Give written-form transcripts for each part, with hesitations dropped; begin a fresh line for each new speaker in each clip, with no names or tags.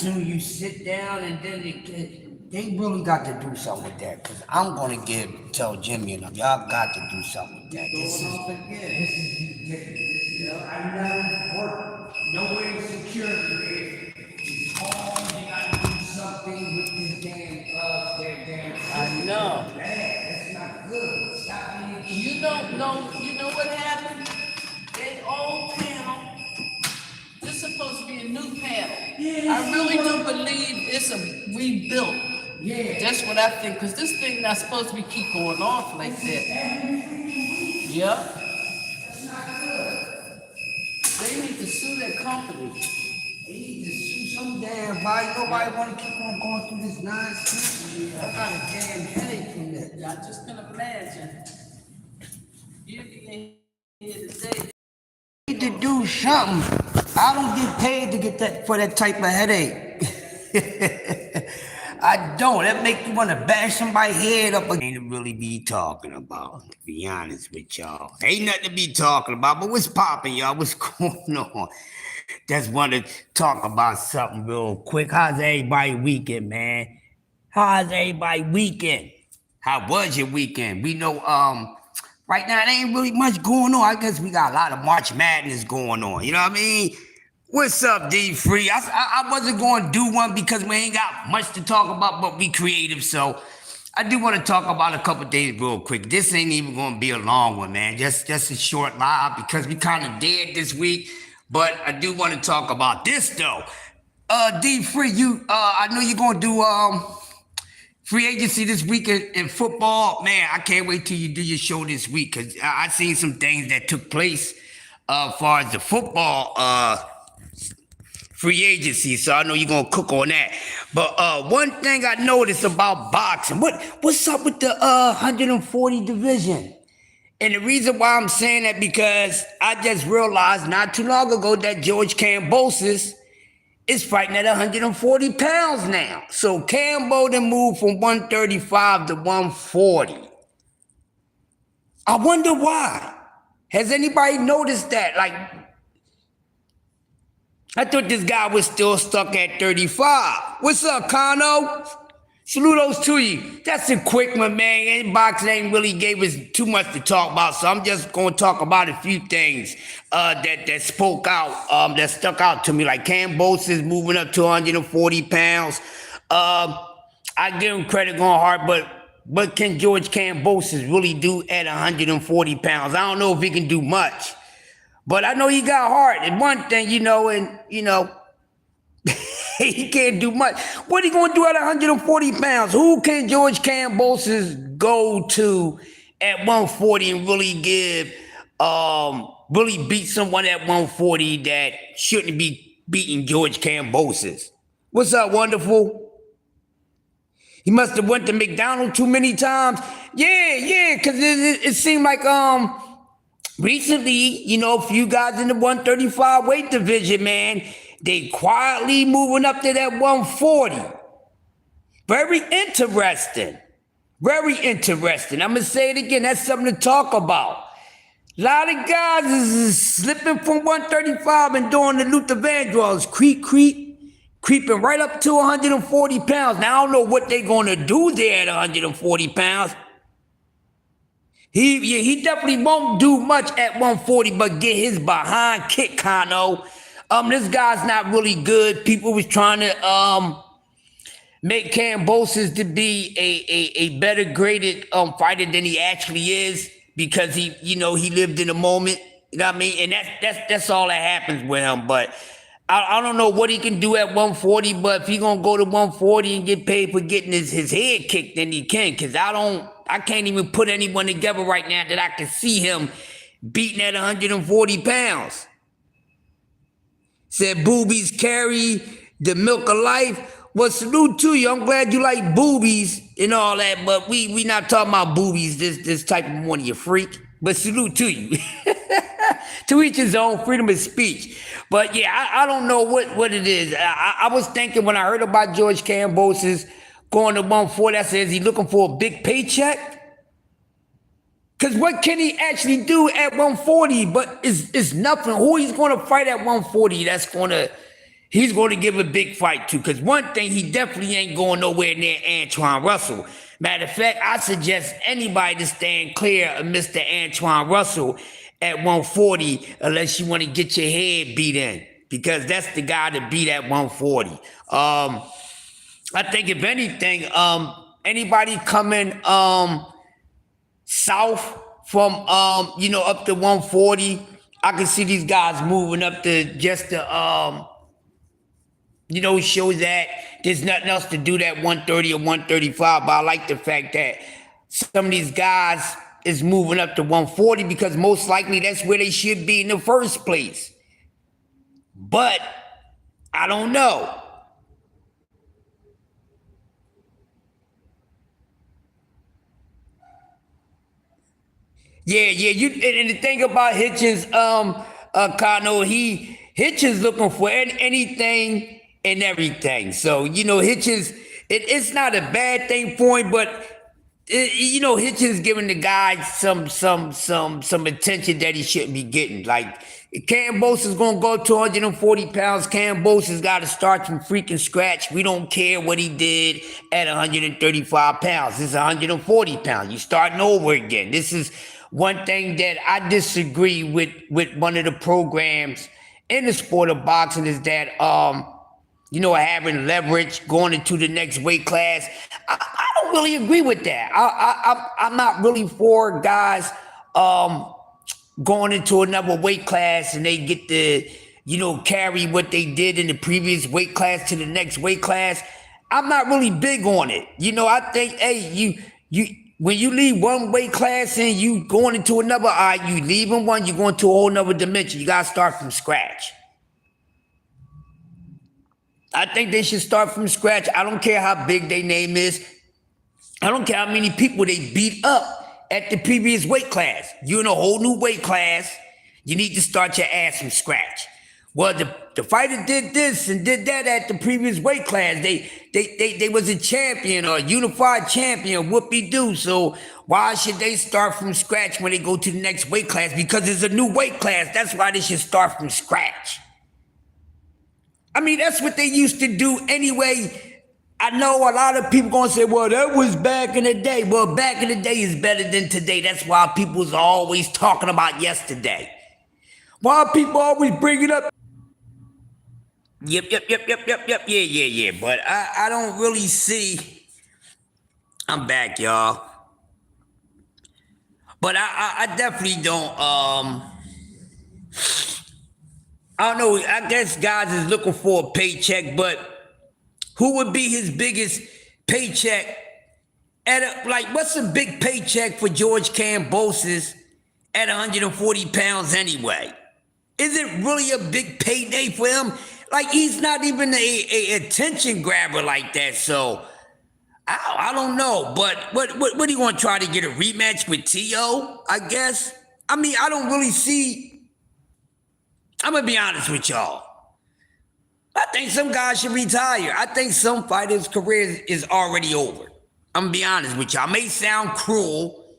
soon you sit down and then they really got to do something with that. Cause I'm gonna tell Jimmy and them, y'all got to do something with that. This is ridiculous. You know, I never worked nowhere security. It's hard. You gotta do something with this damn I know. That's not good. Stop being.
You don't know. You know what happened? That old panel. This is supposed to be a new panel. Yeah, I really do believe it's a rebuilt.
Yeah.
That's what I think, because this thing not supposed to be keep going off like that. Yeah.
That's not good.
They need to sue that company.
They need to sue some damn body. Nobody want to keep on going through this nonsense. I got a damn headache from this.
I just can imagine. You be in here today.
Need to do something. I don't get paid to get that for that type of headache. I don't. That make you want to bash somebody's head up. Ain't to really be talking about, to be honest with y'all. Ain't nothing to be talking about, but what's popping, y'all? What's going on? Just want to talk about something real quick. How's everybody weekend, man? How's everybody weekend? How was your weekend? We know, right now, there ain't really much going on. I guess we got a lot of March Madness going on. You know what I mean? What's up, D-Free? I wasn't going to do one because we ain't got much to talk about, but we creative. So I do want to talk about a couple days real quick. This ain't even going to be a long one, man. Just a short live because we kind of dead this week. But I do want to talk about this, though. D-Free, I know you're going to do free agency this week in football. Man, I can't wait till you do your show this week because I seen some things that took place as far as the football free agency, so I know you're gonna cook on that. But one thing I noticed about boxing, what's up with the 140 division? And the reason why I'm saying that because I just realized not too long ago that George Kambosos is fighting at 140 pounds now. So Cambo then moved from 135 to 140. I wonder why. Has anybody noticed that? Like, I thought this guy was still stuck at 35. What's up, Kano? Saludos to you. That's a quick one, man. Boxing ain't really gave us too much to talk about, so I'm just going to talk about a few things that spoke out, that stuck out to me. Like Kambosos moving up to 140 pounds. I give him credit going hard, but what can George Kambosos really do at 140 pounds? I don't know if he can do much. But I know he got heart. And one thing, he can't do much. What he going to do at 140 pounds? Who can George Kambosos go to at 140 and really really beat someone at 140 that shouldn't be beating George Kambosos? What's up, wonderful? He must have went to McDonald's too many times. Yeah, because it seemed like, recently, a few guys in the 135 weight division, man, they quietly moving up to that 140. Very interesting. Very interesting. I'm going to say it again. That's something to talk about. A lot of guys is slipping from 135 and doing the Luther Vandross, creeping right up to 140 pounds. Now, I don't know what they're going to do there at 140 pounds. He definitely won't do much at 140, but get his behind kicked, Kano. This guy's not really good. People was trying to make Kambosos to be a better graded fighter than he actually is because he lived in the moment. You know what I mean? And that's all that happens with him. But I don't know what he can do at 140, but if he's gonna go to 140 and get paid for getting his head kicked, then he can. Cause I can't even put anyone together right now that I can see him beating at 140 pounds. Said boobies carry the milk of life. Well, salute to you. I'm glad you like boobies and all that, but we not talking about boobies this type of morning, you freak. But salute to you. To each his own, freedom of speech. But yeah, I don't know what it is. I was thinking when I heard about George Kambosos going to 140, I said, is he looking for a big paycheck? Because what can he actually do at 140? But it's nothing. Who he's going to fight at 140 that's going to he's going to give a big fight too. Because one thing, he definitely ain't going nowhere near Antoine Russell. Matter of fact, I suggest anybody to stand clear of Mr. Antoine Russell at 140 unless you want to get your head beat in. Because that's the guy to beat at 140. I think if anything, anybody coming south from up to 140, I can see these guys moving up to just to show that there's nothing else to do that 130 or 135. But I like the fact that some of these guys is moving up to 140 because most likely that's where they should be in the first place. But I don't know. Yeah, and the thing about Hitchens, Kano, Hitchens looking for anything and everything. So, Hitchens, it's not a bad thing for him, but Hitchens giving the guy some attention that he shouldn't be getting. Like, Cambos is gonna go 240 pounds. Cambos has got to start from freaking scratch. We don't care what he did at 135 pounds. This is 140 pounds. You're starting over again. This is one thing that I disagree with one of the programs in the sport of boxing is that having leverage going into the next weight class. I don't really agree with that. I'm not really for guys going into another weight class and they get to carry what they did in the previous weight class to the next weight class. I'm not really big on it. I think, hey, you when you leave one weight class and you going into another, you leaving one, you going to a whole nother dimension. You gotta start from scratch. I think they should start from scratch. I don't care how big their name is. I don't care how many people they beat up at the previous weight class. You're in a whole new weight class. You need to start your ass from scratch. Well, the fighter did this and did that at the previous weight class. They was a champion or a unified champion, whoopie-doo. So why should they start from scratch when they go to the next weight class? Because it's a new weight class. That's why they should start from scratch. I mean, that's what they used to do anyway. I know a lot of people gonna say, well, that was back in the day. Well, back in the day is better than today. That's why people's always talking about yesterday. Why people always bring it up? Yep. Yeah. But I don't really see. I'm back, y'all. But I definitely don't. I don't know. I guess guys is looking for a paycheck, but who would be his biggest paycheck? What's a big paycheck for George Kambosos at 140 pounds anyway? Is it really a big payday for him? Like, he's not even a attention grabber like that. So I don't know. But what do you want to try to get a rematch with T.O., I guess? I mean, I don't really see. I'm going to be honest with y'all. I think some guys should retire. I think some fighters' career is already over. I'm going to be honest with y'all. I may sound cruel.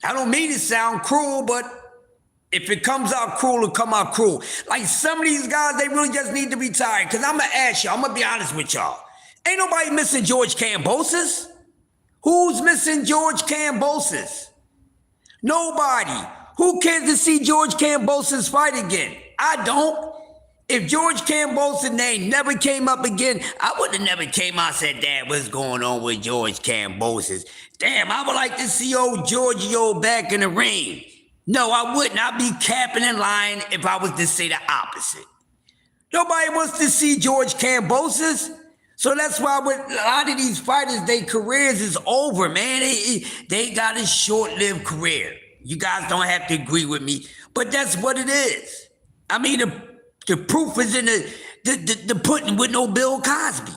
I don't mean to sound cruel, but if it comes out cruel, it'll come out cruel. Like, some of these guys, they really just need to retire. Because I'm going to ask y'all, I'm going to be honest with y'all. Ain't nobody missing George Kambosos. Who's missing George Kambosos? Nobody. Who cares to see George Kambosos fight again? I don't. If George Kambosos' name never came up again, I would have never came out and said, damn, what's going on with George Kambosos? Damn, I would like to see old Giorgio back in the ring. No, I wouldn't. I'd be capping and lying if I was to say the opposite. Nobody wants to see George Kambosos. So that's why with a lot of these fighters, their careers is over, man. They got a short-lived career. You guys don't have to agree with me, but that's what it is. I mean, the proof is in the pudding with no Bill Cosby.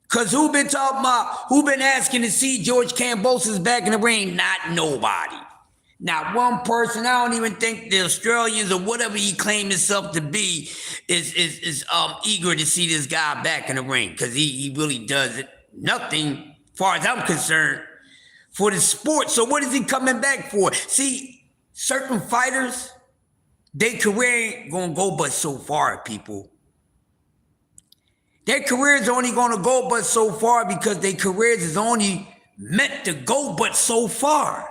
Because who been talking about, who been asking to see George Kambosos back in the ring? Not nobody. Not one person. I don't even think the Australians or whatever he claimed himself to be is eager to see this guy back in the ring, because he really does it. Nothing, as far as I'm concerned, for the sport. So what is he coming back for? See, certain fighters, their career ain't gonna go but so far, people. Their careers only going to go but so far because their careers is only meant to go but so far.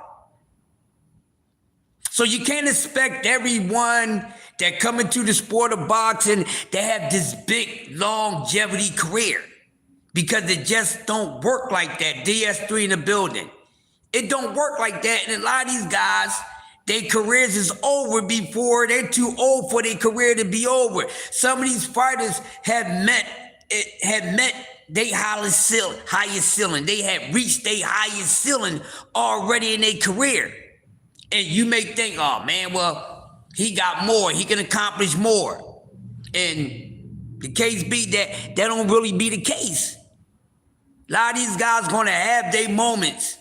So you can't expect everyone that come into the sport of boxing to have this big longevity career, because it just don't work like that. DS3 in the building. It don't work like that. And a lot of these guys, their careers is over before they're too old for their career to be over. Some of these fighters have met their highest ceiling. They have reached their highest ceiling already in their career. And you may think, oh man, well, he got more, he can accomplish more. And the case be that don't really be the case. A lot of these guys gonna have their moments,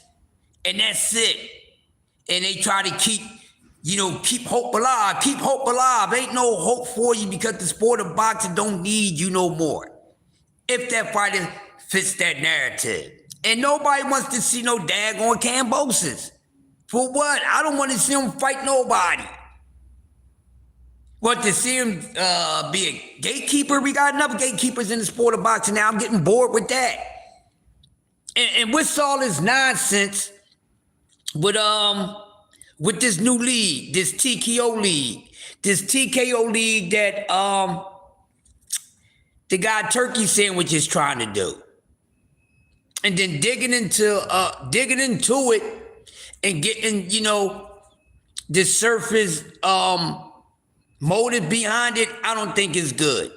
and that's it. And they try to keep hope alive, keep hope alive. Ain't no hope for you because the sport of boxing don't need you no more. If that fighter fits that narrative. And nobody wants to see no daggone Cambosis. For what? I don't want to see him fight nobody. What, to see him be a gatekeeper? We got enough gatekeepers in the sport of boxing now. I'm getting bored with that. And what's all this nonsense with this new league, this TKO league that the guy Turkey Sandwich is trying to do, and then digging into it and getting the surface motive behind it. I don't think it's good.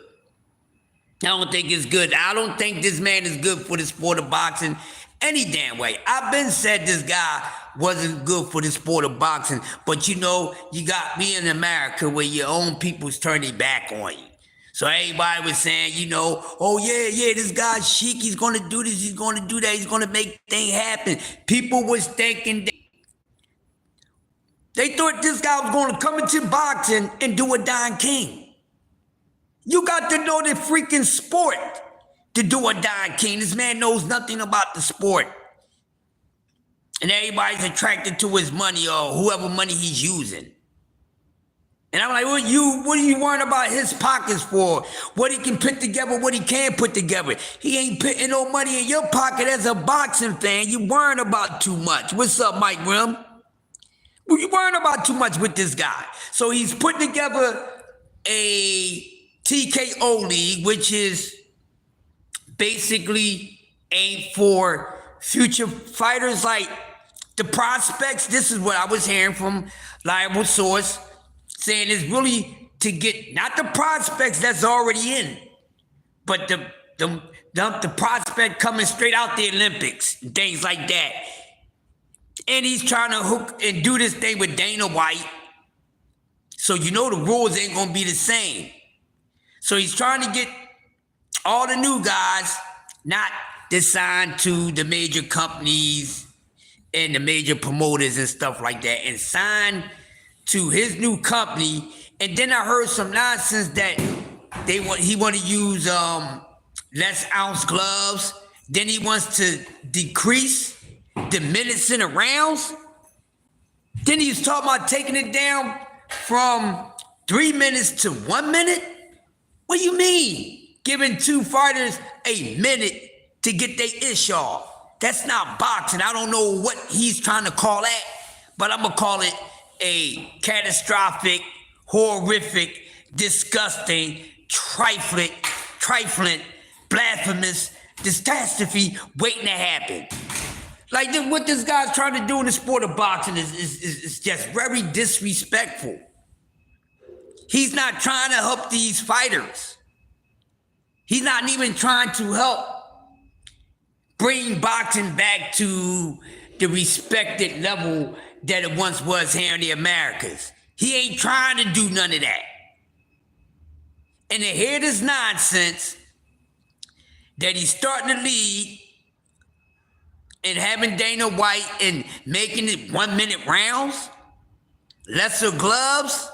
I don't think this man is good for the sport of boxing any damn way. I've been said this guy wasn't good for the sport of boxing, but you got me in America where your own people's turning back on you. So everybody was saying, oh yeah, this guy's chic, he's gonna do this, he's gonna do that, he's gonna make things happen. People was thinking they thought this guy was gonna come into boxing and do a Don King. You got to know the freaking sport to do a Don King. This man knows nothing about the sport. And everybody's attracted to his money or whoever money he's using. And I'm like, what are you worrying about his pockets for? What he can put together, what he can't put together. He ain't putting no money in your pocket as a boxing fan. You worrying about too much. What's up, Mike Grimm? Well, you worrying about too much with this guy. So he's putting together a TKO league, which is basically aimed for future fighters like the prospects. This is what I was hearing from reliable source, saying it's really to get not the prospects that's already in, but the prospect coming straight out the Olympics and things like that. And he's trying to hook and do this thing with Dana White. So the rules ain't gonna be the same. So he's trying to get all the new guys not signed to the major companies and the major promoters and stuff like that, and signed to his new company. And then I heard some nonsense that he want to use less ounce gloves. Then he wants to decrease the minutes in the rounds. Then he's talking about taking it down from 3 minutes to 1 minute. What do you mean? Giving two fighters a minute to get their ish off. That's not boxing. I don't know what he's trying to call that, but I'm gonna call it a catastrophic, horrific, disgusting, trifling, blasphemous catastrophe waiting to happen. Like what this guy's trying to do in the sport of boxing is just very disrespectful. He's not trying to help these fighters. He's not even trying to help bring boxing back to the respected level that it once was here in the Americas. He ain't trying to do none of that. And to hear this nonsense that he's starting to lead and having Dana White and making it 1 minute rounds, lesser gloves,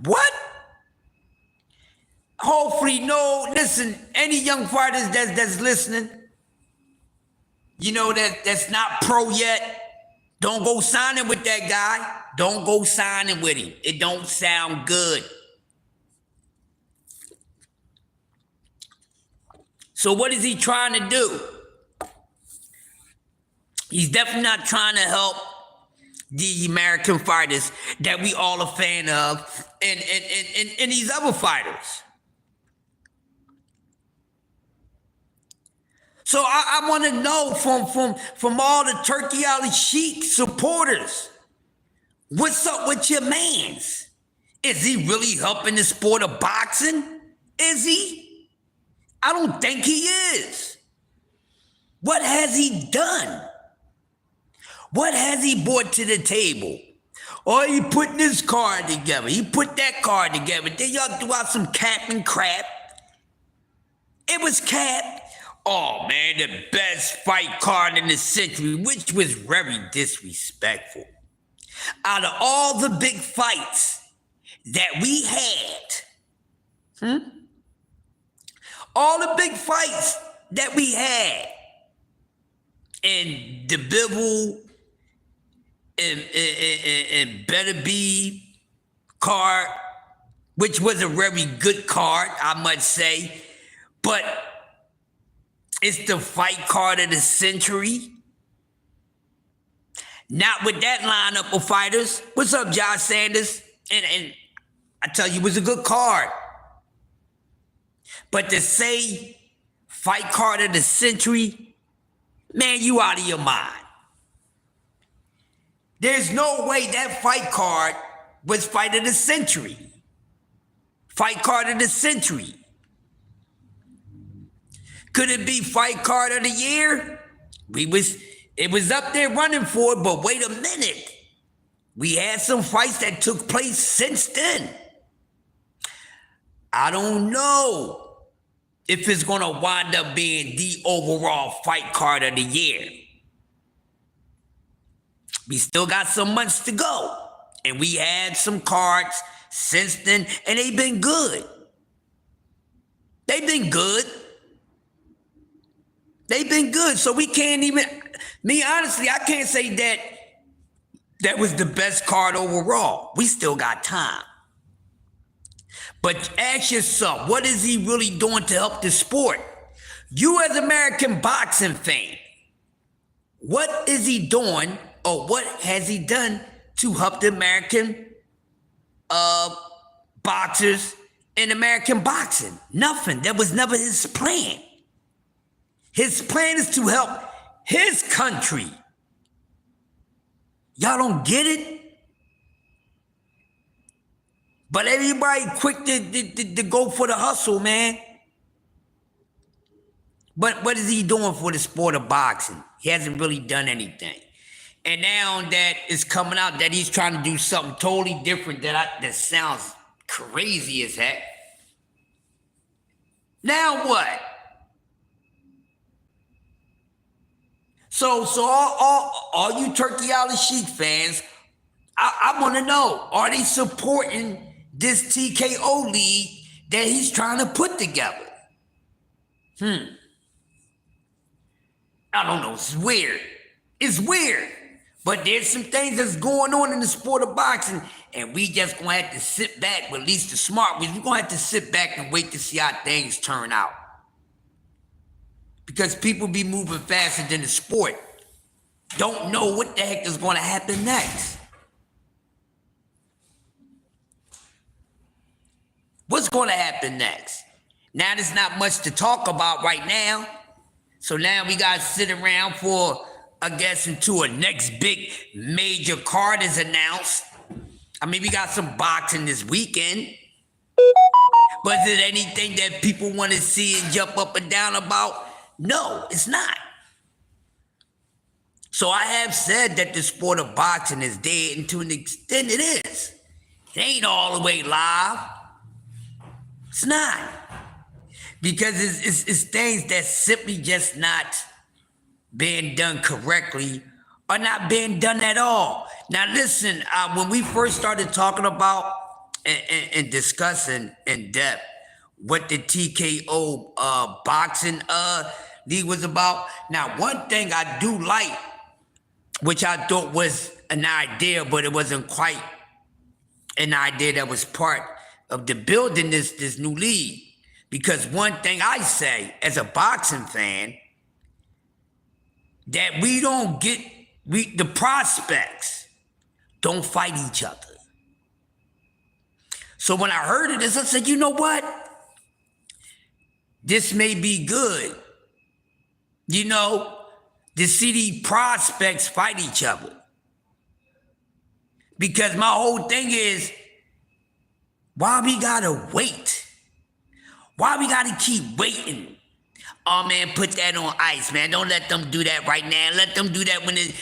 what? Hopefully, listen, any young fighters that's listening, that's not pro yet, don't go signing with that guy. Don't go signing with him. It don't sound good. So what is he trying to do? He's definitely not trying to help the American fighters that we all a fan of and these other fighters. So I want to know from all the Turkey Ali Sheik supporters, what's up with your mans? Is he really helping the sport of boxing? Is he? I don't think he is. What has he done? What has he brought to the table? Oh, he put this card together. He put that card together. Then y'all threw out some cap and crap. It was cap. Oh, man, the best fight card in the century, which was very disrespectful. Out of all the big fights that we had, all the big fights that we had, and the Bivol and Better Be card, which was a very good card, I must say, but it's the fight card of the century. Not with that lineup of fighters. What's up, Josh Sanders? And I tell you, it was a good card. But to say fight card of the century, man, you out of your mind. There's no way that fight card was fight of the century. Fight card of the century. Could it be fight card of the year? It was up there running for it, but wait a minute. We had some fights that took place since then. I don't know if it's going to wind up being the overall fight card of the year. We still got some months to go. And we had some cards since then, and they've been good. They've been good. They've been good. So we can't even, me honestly, I can't say that was the best card overall. We still got time. But ask yourself, what is he really doing to help the sport? You as American boxing fan, what is he doing or what has he done to help the American boxers in American boxing? Nothing. That was never his plan. His plan is to help his country. Y'all don't get it? But everybody quick to go for the hustle, man. But what is he doing for the sport of boxing? He hasn't really done anything. And now that it's coming out that he's trying to do something totally different that sounds crazy as heck. Now what? So all you Turkey Ali Sheik fans, I want to know, are they supporting this TKO league that he's trying to put together? I don't know, it's weird. It's weird. But there's some things that's going on in the sport of boxing, and we just gonna have to sit back, well, at least the smart ones, we're gonna have to sit back and wait to see how things turn out. Because people be moving faster than the sport. Don't know what the heck is gonna happen next. What's gonna happen next? Now there's not much to talk about right now. So now we gotta sit around for, I guess, until a next big major card is announced. I mean, we got some boxing this weekend. But is it anything that people want to see and jump up and down about? No, it's not. So I have said that the sport of boxing is dead, and to an extent it is. It ain't all the way live. It's not. Because it's things that's simply just not being done correctly or not being done at all. Now listen, when we first started talking about and discussing in depth what the TKO boxing league was about, now one thing I do like, which I thought was an idea, but it wasn't quite an idea that was part of the building this new league. Because one thing I say as a boxing fan, that the prospects don't fight each other. So when I heard of this, I said, you know what? This may be good, to see these prospects fight each other. Because my whole thing is, why we gotta wait? Why we gotta keep waiting? Oh man, put that on ice, man. Don't let them do that right now. Let them do that when a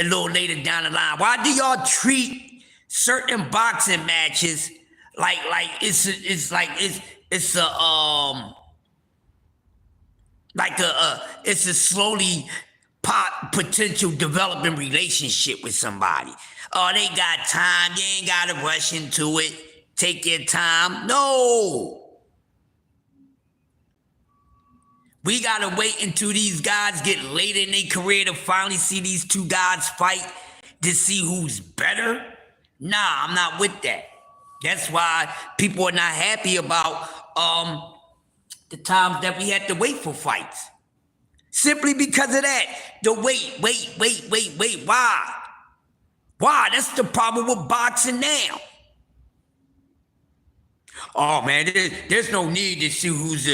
little later down the line. Why do y'all treat certain boxing matches like it's a slowly potential developing relationship with somebody? Oh, they got time. You ain't gotta rush into it. Take your time. No. We gotta wait until these guys get later in their career to finally see these two guys fight to see who's better. Nah, I'm not with that. That's why people are not happy about the times that we had to wait for fights. Simply because of that. The wait. Why? Why? That's the problem with boxing now. Oh man, there's no need to see who's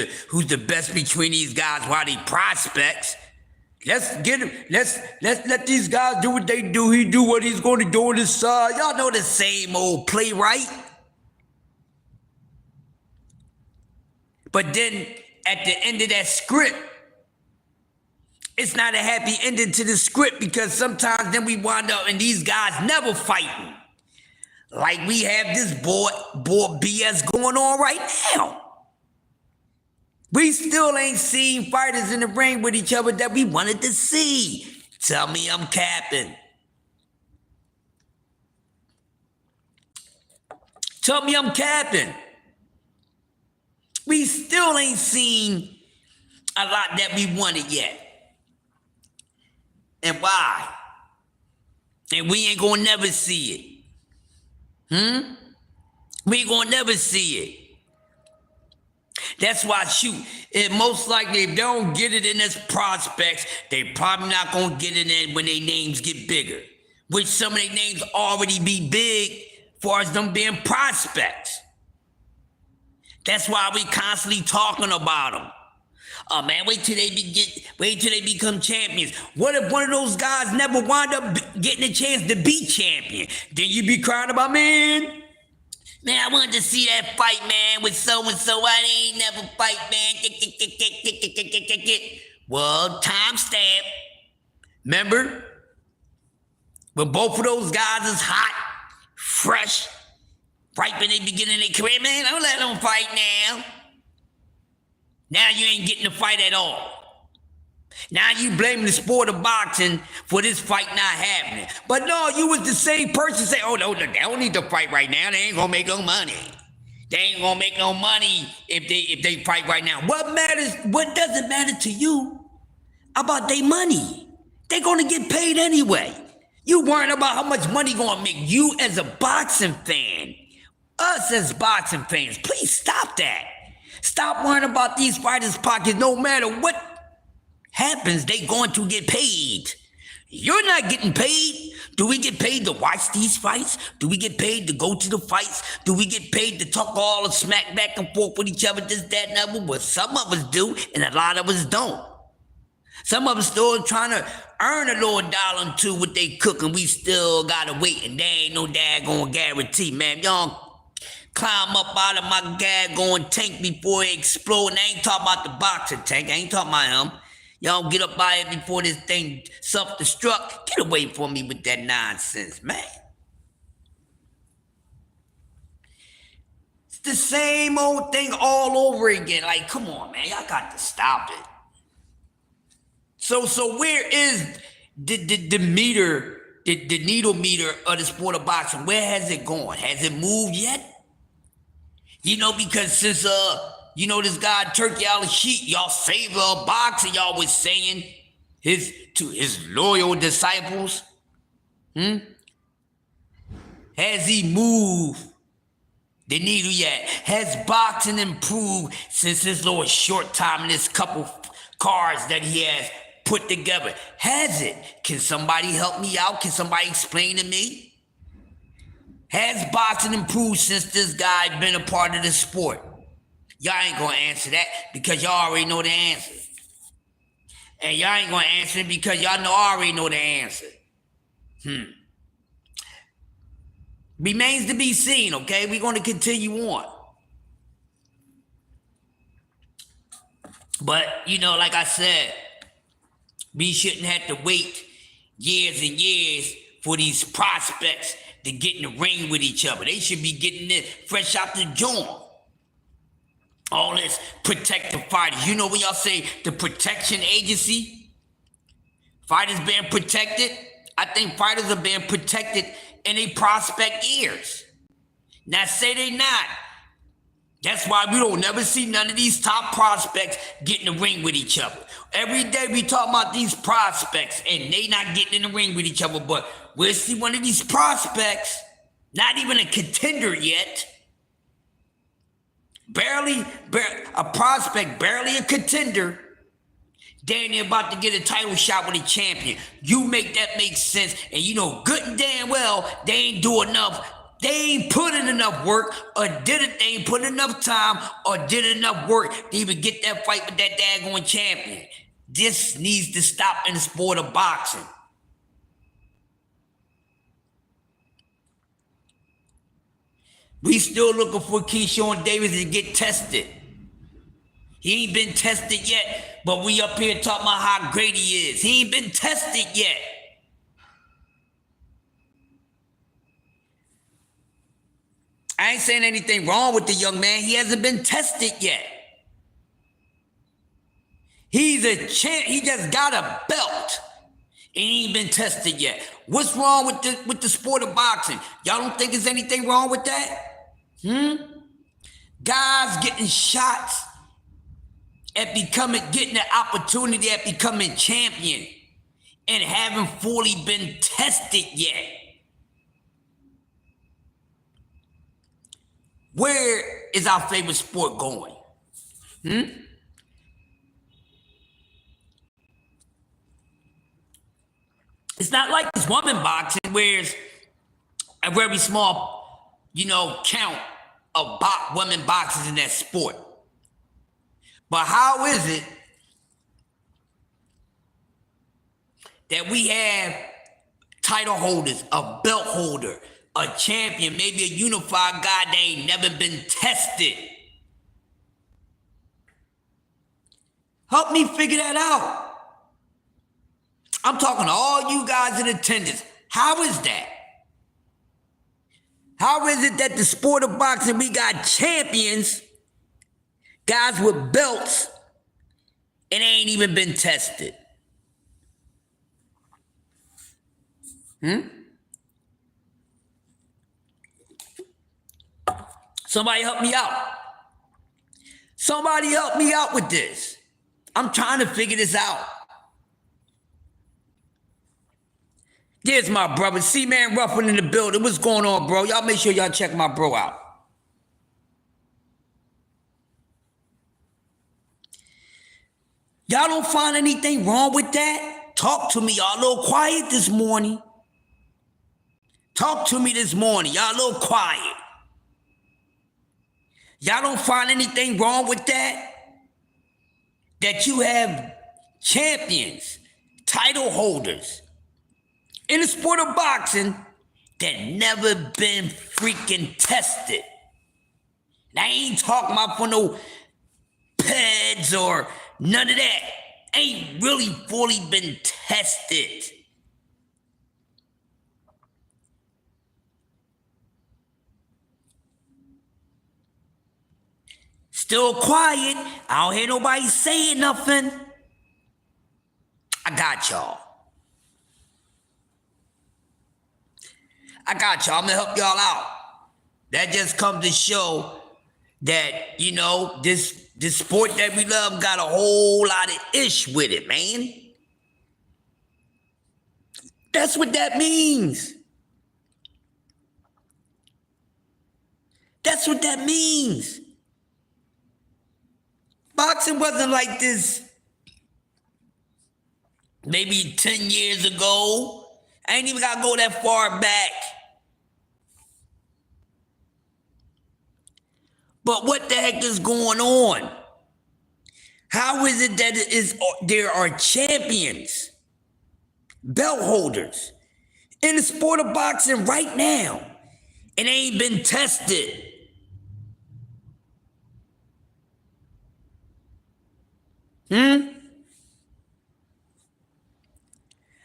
the best between these guys while they prospects. Let's get him. Let's let these guys do what they do. He do what he's going to do on his side. Y'all know the same old play, right? But then at the end of that script, it's not a happy ending to the script, because sometimes then we wind up and these guys never fighting. Like we have this board BS going on right now. We still ain't seen fighters in the ring with each other that we wanted to see. Tell me I'm capping. Tell me I'm capping. We still ain't seen a lot that we wanted yet. And why? And we ain't gonna never see it. We ain't gonna never see it. That's why, it most likely, if they don't get it in as prospects, they probably not gonna get it in when their names get bigger. Which some of their names already be big as far as them being prospects. That's why we constantly talking about them. Oh man, wait till they become champions. What if one of those guys never wound up getting a chance to be champion? Then you be crying about, man, I wanted to see that fight, man, with so-and-so. I ain't never fight, man. Well, timestamp. Remember? When both of those guys is hot, fresh, right when they begin their career, man, don't let them fight now. Now you ain't getting the fight at all. Now you blame the sport of boxing for this fight not happening. But no, you was the same person say, oh no, they don't need to fight right now. They ain't gonna make no money. They ain't gonna make no money if they fight right now. What doesn't matter to you about their money? They gonna get paid anyway. You worrying about how much money gonna make. You as a boxing fan, us as boxing fans, please stop that. Stop worrying about these fighters' pockets. No matter what happens, they going to get paid. You're not getting paid. Do we get paid to watch these fights? Do we get paid to go to the fights? Do we get paid to talk all the smack back and forth with each other, this, that, and other? Well, some of us do, and a lot of us don't. Some of us still trying to earn a little dollar or two with they cooking. We still gotta wait, and there ain't no daggone guarantee, man. Y'all climb up out of my daggone tank before it explode. And I ain't talking about the boxing tank. I ain't talking about him. Y'all get up by it before this thing self-destruct. Get away from me with that nonsense, man. It's the same old thing all over again. Like, come on, man. Y'all got to stop it. So where is the meter, the needle meter of the sport of boxing? Where has it gone? Has it moved yet? Because since this guy Turkey Al-Sheikh, y'all favor of boxing, y'all was saying to his loyal disciples, has he moved The needle yet. Has boxing improved since this little short time in this couple cards that he has put together? Has it? Can somebody help me out? Can somebody explain to me? Has boxing improved since this guy been a part of the sport? Y'all ain't gonna answer that because y'all already know the answer. And y'all ain't gonna answer it because y'all know I already know the answer. Remains to be seen, okay? We're gonna continue on. But, you know, like I said, we shouldn't have to wait years and years for these prospects to get in the ring with each other. They should be getting it fresh out the joint. All this protective fighters. You know when y'all say the protection agency? Fighters being protected? I think fighters are being protected in a prospect ears. Now say they not. That's why we don't never see none of these top prospects get in the ring with each other. Every day we talk about these prospects and they not getting in the ring with each other, but we'll see one of these prospects, not even a contender yet, barely a prospect, barely a contender, damn near about to get a title shot with a champion. You make that make sense, and you know good and damn well they ain't do enough. They ain't put in enough work, or they ain't put in enough time, or did enough work to even get that fight with that daggone champion. This needs to stop in the sport of boxing. We still looking for Keyshawn Davis to get tested. He ain't been tested yet, but we up here talking about how great he is. He ain't been tested yet. I ain't saying anything wrong with the young man. He hasn't been tested yet. He's a champ. He just got a belt. And he ain't been tested yet. What's wrong with the sport of boxing? Y'all don't think there's anything wrong with that? Guys getting shots at getting the opportunity at becoming champion and haven't fully been tested yet. Where is our favorite sport going? It's not like this woman boxing where it's a very small, count of women boxers in that sport. But how is it that we have title holders, a belt holder, a champion, maybe a unified guy that ain't never been tested? Help me figure that out. I'm talking to all you guys in attendance. How is that? How is it that the sport of boxing, we got champions, guys with belts, and they ain't even been tested? Somebody help me out. Somebody help me out with this. I'm trying to figure this out. There's my brother, C-Man Ruffin in the building. What's going on, bro? Y'all make sure y'all check my bro out. Y'all don't find anything wrong with that? Talk to me. Y'all a little quiet this morning. Talk to me this morning. Y'all a little quiet. Y'all don't find anything wrong with that? That you have champions, title holders in the sport of boxing that never been freaking tested. Now, I ain't talking about for no peds or none of that. Ain't really fully been tested. Still quiet. I don't hear nobody saying nothing. I got y'all. I'm gonna help y'all out. That just comes to show that, this sport that we love got a whole lot of ish with it, man. That's what that means. That's what that means. Boxing wasn't like this maybe 10 years ago. I ain't even got to go that far back. But what the heck is going on? How is it that there are champions, belt holders in the sport of boxing right now and they ain't been tested?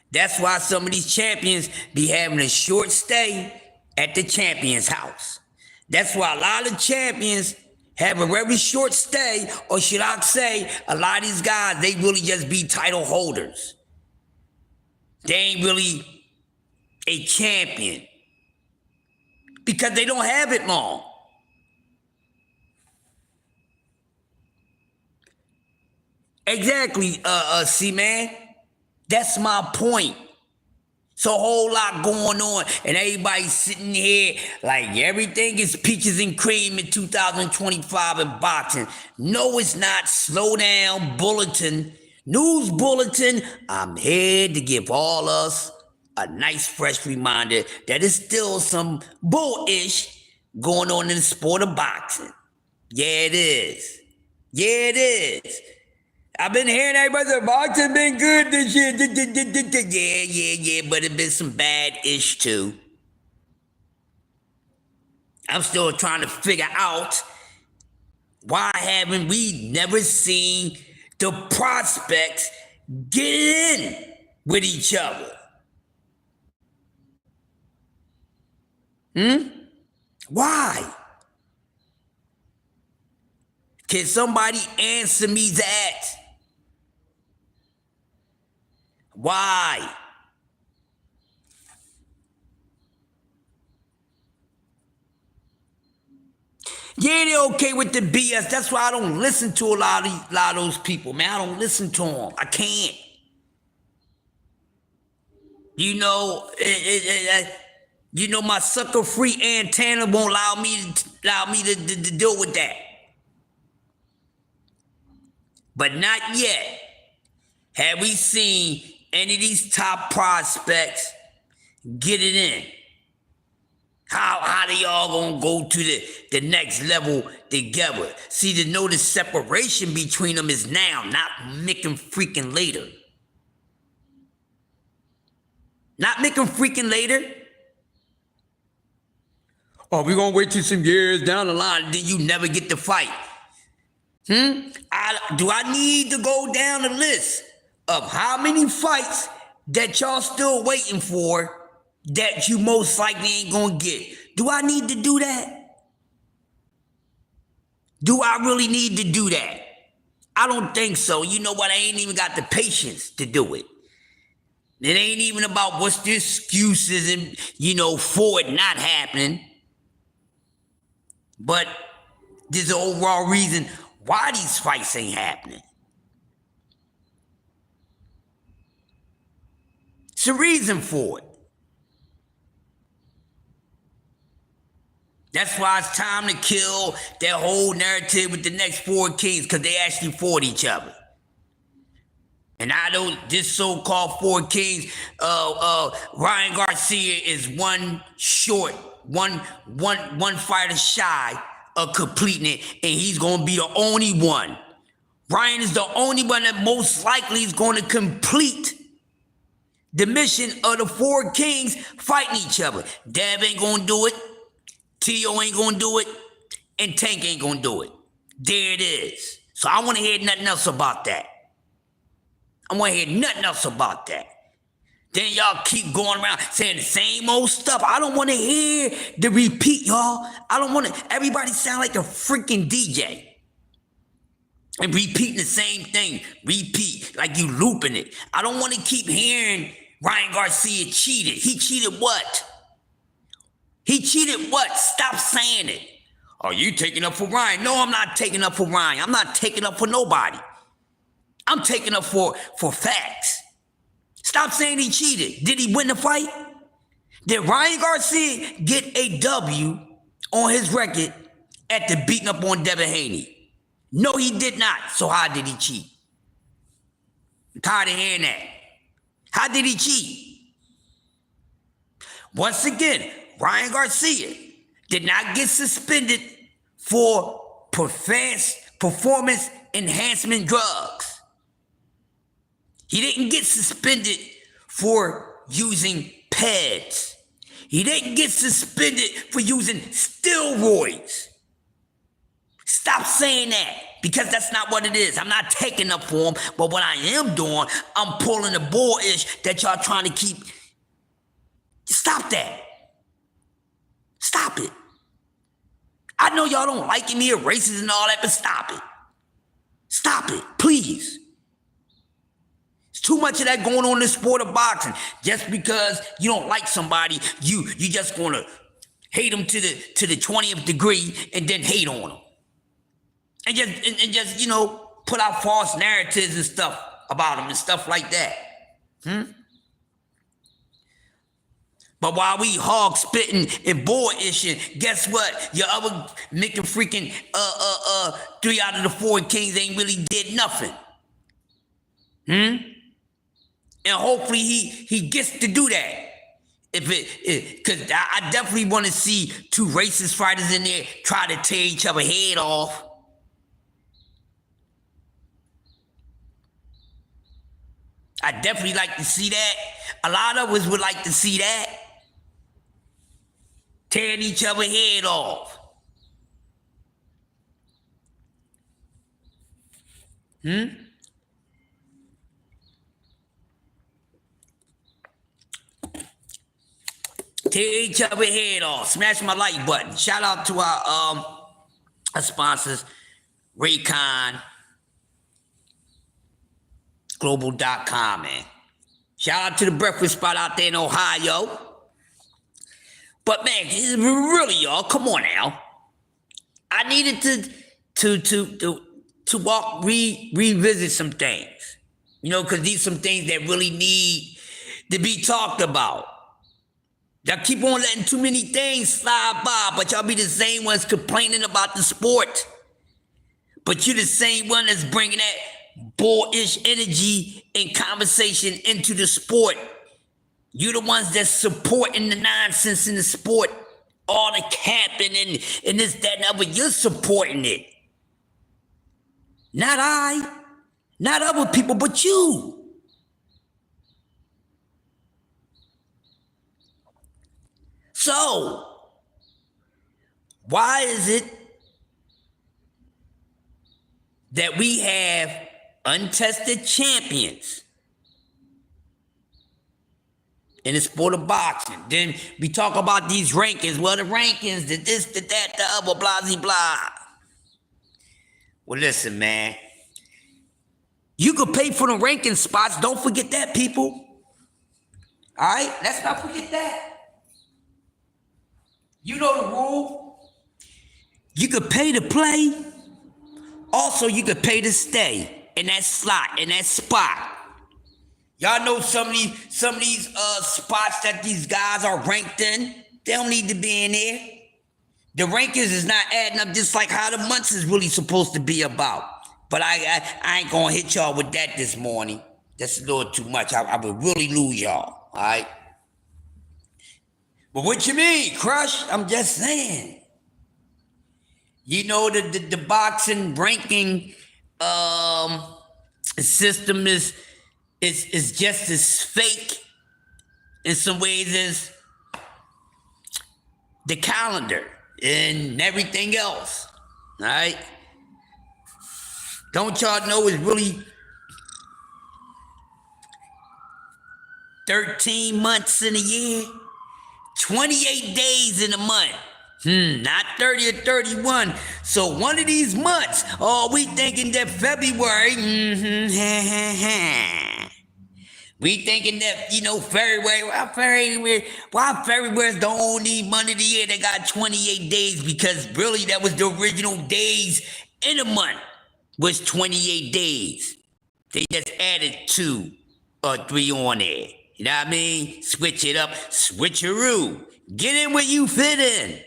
That's why some of these champions be having a short stay at the champion's house. That's why a lot of champions have a very short stay, or should I say, a lot of these guys, they really just be title holders. They ain't really a champion because they don't have it long. Exactly, C-Man. That's my point. So a whole lot going on, and everybody's sitting here like everything is peaches and cream in 2025 in boxing. No, it's not. Slow down, bulletin, news bulletin. I'm here to give all us a nice fresh reminder that there's still some bullish going on in the sport of boxing. Yeah, it is. Yeah, it is. I've been hearing everybody say boxing been good this year. Yeah, but it's been some bad-ish too. I'm still trying to figure out why haven't we never seen the prospects get in with each other? Why? Can somebody answer me that? Why? Yeah, they're okay with the BS. That's why I don't listen to a lot of those people, man. I don't listen to them. I can't. You know, my sucker-free antenna won't allow me to deal with that. But not yet have we seen any of these top prospects get it in. How they all gonna go to the next level together? See, to know the separation between them is now, not making freaking later. Not making freaking later. Oh, we're gonna wait till some years down the line, then you never get to fight. Do I need to go down the list of how many fights that y'all still waiting for that you most likely ain't gonna get? Do I need to do that? Do I really need to do that? I don't think so. You know what? I ain't even got the patience to do it. It ain't even about what's the excuses and, for it not happening. But there's an overall reason why these fights ain't happening. It's a reason for it. That's why it's time to kill that whole narrative with the next four kings, because they actually fought each other. And I don't, this so-called four kings, Ryan Garcia is one fighter shy of completing it, and he's going to be the only one. Ryan is the only one that most likely is going to complete the mission of the four kings fighting each other. Dev ain't going to do it. T.O. ain't going to do it. And Tank ain't going to do it. There it is. So I want to hear nothing else about that. I want to hear nothing else about that. Then y'all keep going around saying the same old stuff. I don't want to hear the repeat, y'all. I don't want to. Everybody sound like a freaking DJ. And repeating the same thing. Repeat, like you looping it. I don't want to keep hearing Ryan Garcia cheated. He cheated what? He cheated what? Stop saying it. Are you taking up for Ryan? No, I'm not taking up for Ryan. I'm not taking up for nobody. I'm taking up for facts. Stop saying he cheated. Did he win the fight? Did Ryan Garcia get a W on his record after beating up on Devin Haney? No, he did not. So how did he cheat? I'm tired of hearing that. How did he cheat? Once again, Ryan Garcia did not get suspended for performance enhancement drugs. He didn't get suspended for using pads. He didn't get suspended for using steroids. Stop saying that, because that's not what it is. I'm not taking up for him, but what I am doing, I'm pulling the bull-ish that y'all trying to keep. Stop that. Stop it. I know y'all don't like me or racist and all that, but stop it. Stop it, please. There's too much of that going on in the sport of boxing. Just because you don't like somebody, you just gonna hate them to the 20th degree and then hate on them. And just you know, put out false narratives and stuff about them and stuff like that. But while we hog spitting and boy ishing, guess what? Your other making freaking 3 out of the 4 kings ain't really did nothing. And hopefully he gets to do that. Because I definitely want to see 2 racist fighters in there try to tear each other head off. I definitely like to see that. A lot of us would like to see that. Tearing each other head off. Tear each other head off. Smash my like button. Shout out to our sponsors, Raycon, Global.com, man. Shout out to the breakfast spot out there in Ohio. But man, really, y'all, come on now. I needed to revisit some things. You know, because these are some things that really need to be talked about. Y'all keep on letting too many things slide by, but y'all be the same ones complaining about the sport. But you're the same one that's bringing that bullish energy and conversation into the sport. You're the ones that's supporting the nonsense in the sport, all the capping and this, that, and other. You're supporting it. Not I, not other people, but you. So, why is it that we have untested champions in the sport of boxing? Then we talk about these rankings. Well, the rankings, the this, the that, the other, blah, blah, blah. Well, listen, man. You could pay for the ranking spots. Don't forget that, people. All right? Let's not forget that. You know the rule. You could pay to play. Also, you could pay to stay in that slot, in that spot. Y'all know some of these spots that these guys are ranked in. They don't need to be in there. The rankings is not adding up just like how the months is really supposed to be about. But I ain't gonna hit y'all with that this morning. That's a little too much. I would really lose y'all, all right? But what you mean, Crush? I'm just saying. You know, the boxing ranking system is just as fake in some ways as the calendar and everything else, all right? Don't y'all know it's really 13 months in a year? 28 days in a month. Not 30 or 31. So one of these months, we thinking that February, we thinking that, you know, February is the only month of the year that got 28 days, because really that was the original days in a month was 28 days. They just added 2 or 3 on there. You know what I mean? Switch it up, switcheroo. Get in where you fit in.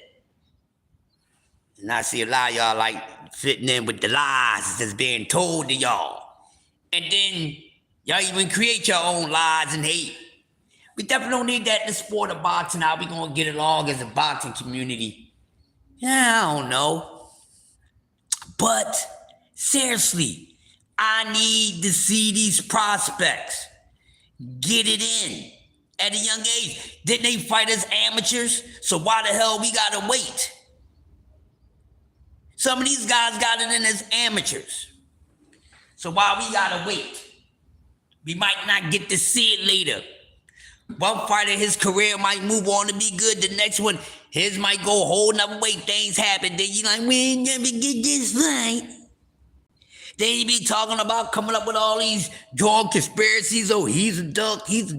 And I see a lot of y'all like fitting in with the lies that's being told to y'all. And then y'all even create your own lies and hate. We definitely don't need that in the sport of boxing. How we gonna get along as a boxing community? Yeah, I don't know. But seriously, I need to see these prospects get it in at a young age. Didn't they fight as amateurs? So why the hell we gotta wait? Some of these guys got it in as amateurs. So why we gotta wait? We might not get to see it later. One fighter, his career might move on to be good. The next one, his might go a whole nother way. Things happen. Then you like, we ain't never get this fight. Then you be talking about coming up with all these drug conspiracies. Oh, he's a duck, this,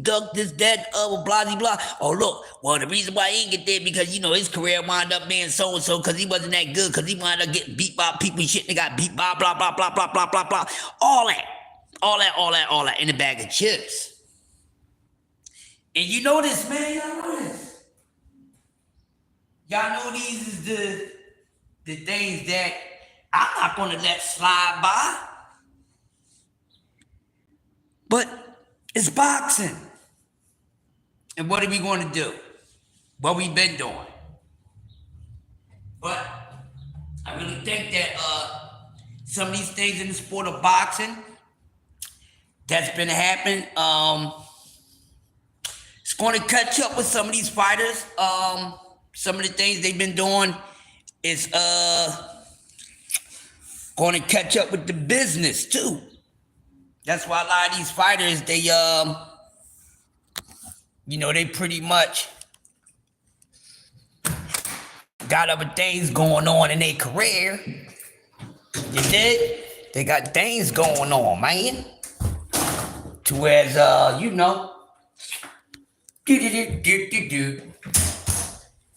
that, blah, blah, blah. Oh, look, well, the reason why he ain't get there because, his career wound up being so-and-so because he wasn't that good, because he wound up getting beat by people and shit. They got beat by blah, blah, blah, blah, blah, blah, blah. All that in a bag of chips. And you know this, man. Y'all know this. Y'all know these is the things that I'm not gonna let slide by. But it's boxing. And what are we gonna do? What we've been doing. But I really think that some of these things in the sport of boxing that's been happening, it's going to catch up with some of these fighters. Some of the things they've been doing is going to catch up with the business too. That's why a lot of these fighters, they they pretty much got other things going on in their career. You did? They got things going on, man. To whereas,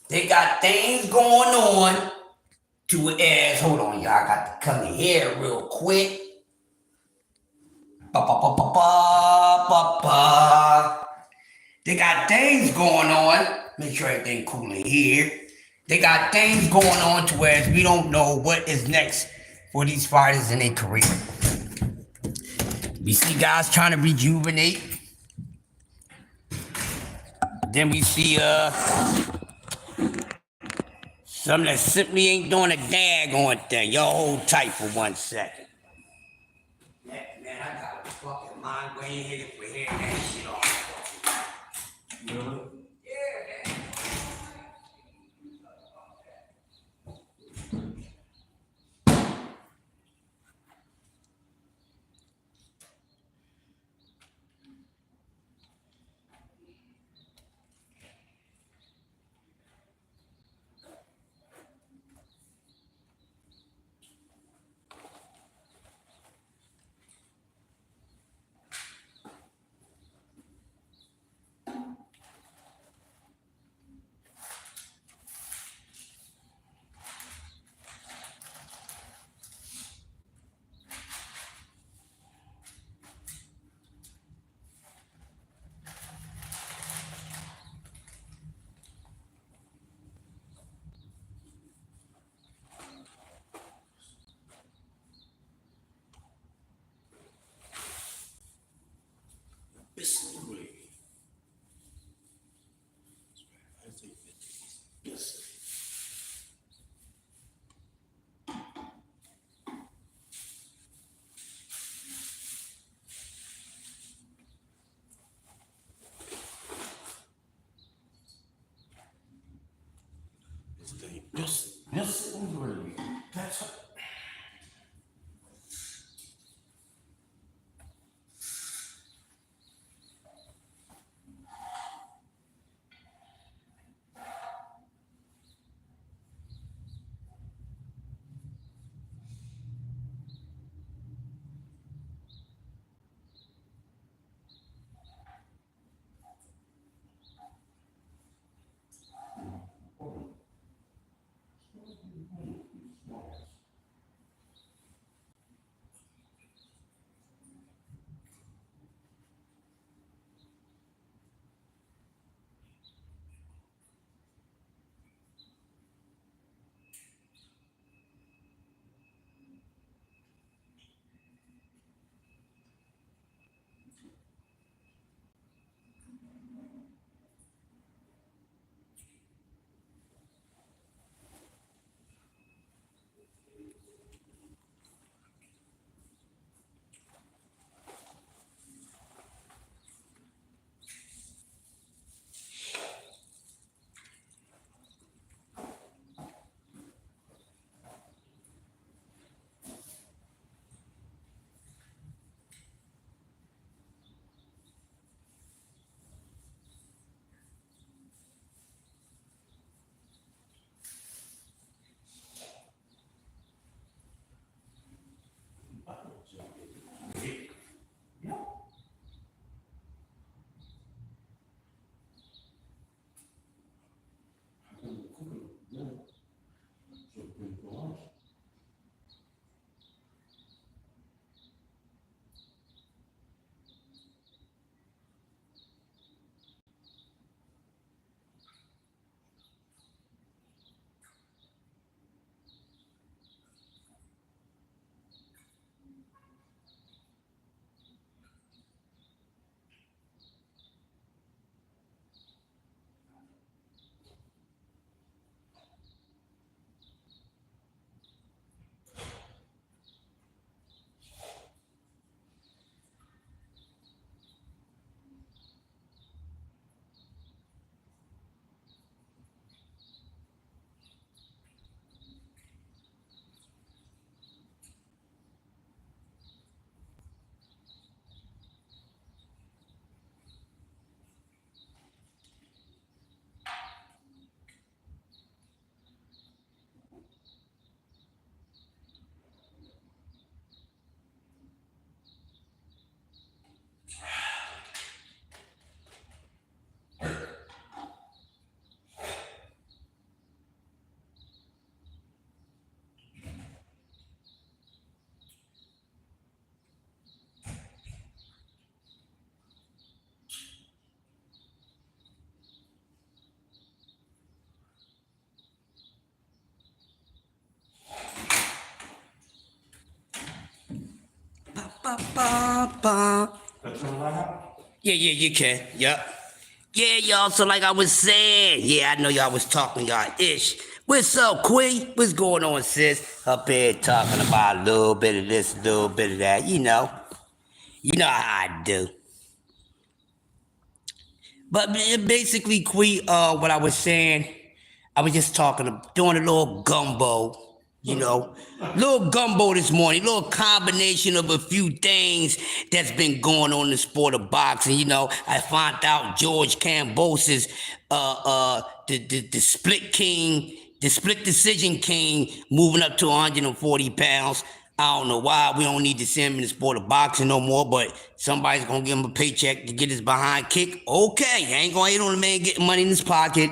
they got things going on to as, hold on, y'all, I got to come in here real quick. They got things going on. Make sure everything cool in here. They got things going on to where we don't know what is next for these fighters in their career. We see guys trying to rejuvenate. Then we see some that simply ain't doing a daggone thing. Y'all hold tight for 1 second. Man, I got a fucking mind way in here for hearing that shit off. Really? Yeah, man. Yes, that's Yeah, you can. Yep. Yeah, y'all. So like I was saying, yeah, I know y'all was talking y'all ish. What's up, Queen? What's going on, sis? Up here talking about a little bit of this, a little bit of that. You know how I do. But basically, Queen, what I was saying, I was just doing a little gumbo. Little gumbo this morning, little combination of a few things that's been going on in the sport of boxing. I found out George Kambosos, the split king, the split decision king, moving up to 140 pounds. I don't know why we don't need to see him in the sport of boxing no more, but somebody's gonna give him a paycheck to get his behind kicked. Okay, I ain't gonna hate on the man getting money in his pocket.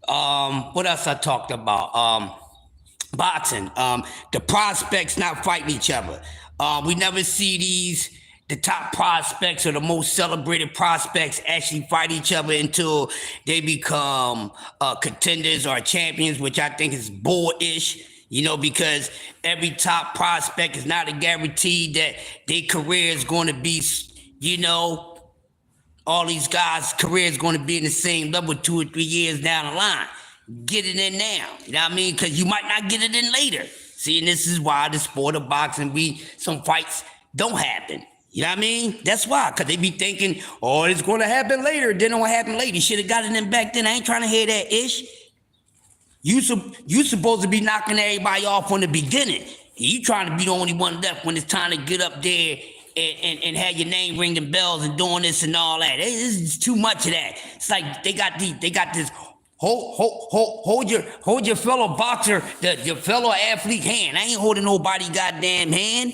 What else I talked about? Boxing, the prospects not fighting each other. We never see the top prospects or the most celebrated prospects actually fight each other until they become contenders or champions, which I think is bullish, because every top prospect is not a guarantee that their career is going to be, all these guys' career is going to be in the same level 2 or 3 years down the line. Get it in now, you know what I mean? Because you might not get it in later. See, and this is why the sport of boxing, some fights don't happen. You know what I mean? That's why, because they be thinking, oh, it's going to happen later. Then it won't happen later. You should have got it in back then. I ain't trying to hear that ish. You supposed to be knocking everybody off from the beginning. You trying to be the only one left when it's time to get up there and have your name ringing bells and doing this and all that. This is too much of that. It's like they got this. Hold your fellow boxer, your fellow athlete hand. I ain't holding nobody goddamn hand.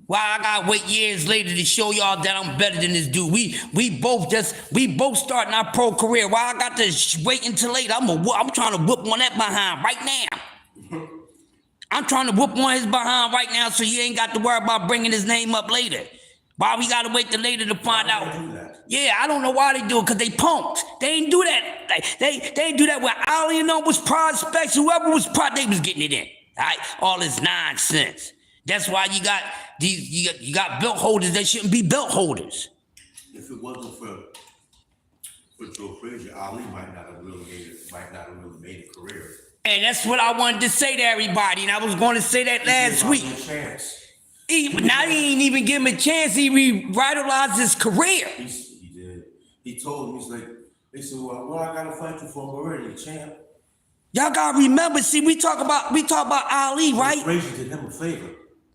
Why I gotta wait years later to show y'all that I'm better than this dude? We both starting our pro career. Why I got to wait until later? I'm trying to whoop on that behind right now. I'm trying to whoop on his behind right now, so you ain't got to worry about bringing his name up later. Why we gotta wait till later to find out? Yeah, I don't know why they do it, because they punked. They ain't do that. They ain't do that when Ali and them was prospects. Whoever was they was getting it in. All right? All this nonsense. That's why you got you got belt holders that shouldn't be belt holders.
If it wasn't for Joe Frazier, Ali might not have really made a career.
And that's what I wanted to say to everybody, and I was going to say that last week. Now he ain't even give him a chance. He revitalized his career.
He did. He told him, he's like, they said, well, what I gotta fight you for? I'm already a champ.
Y'all gotta remember, see, we talk about Ali, right?
Frazier did him a favor.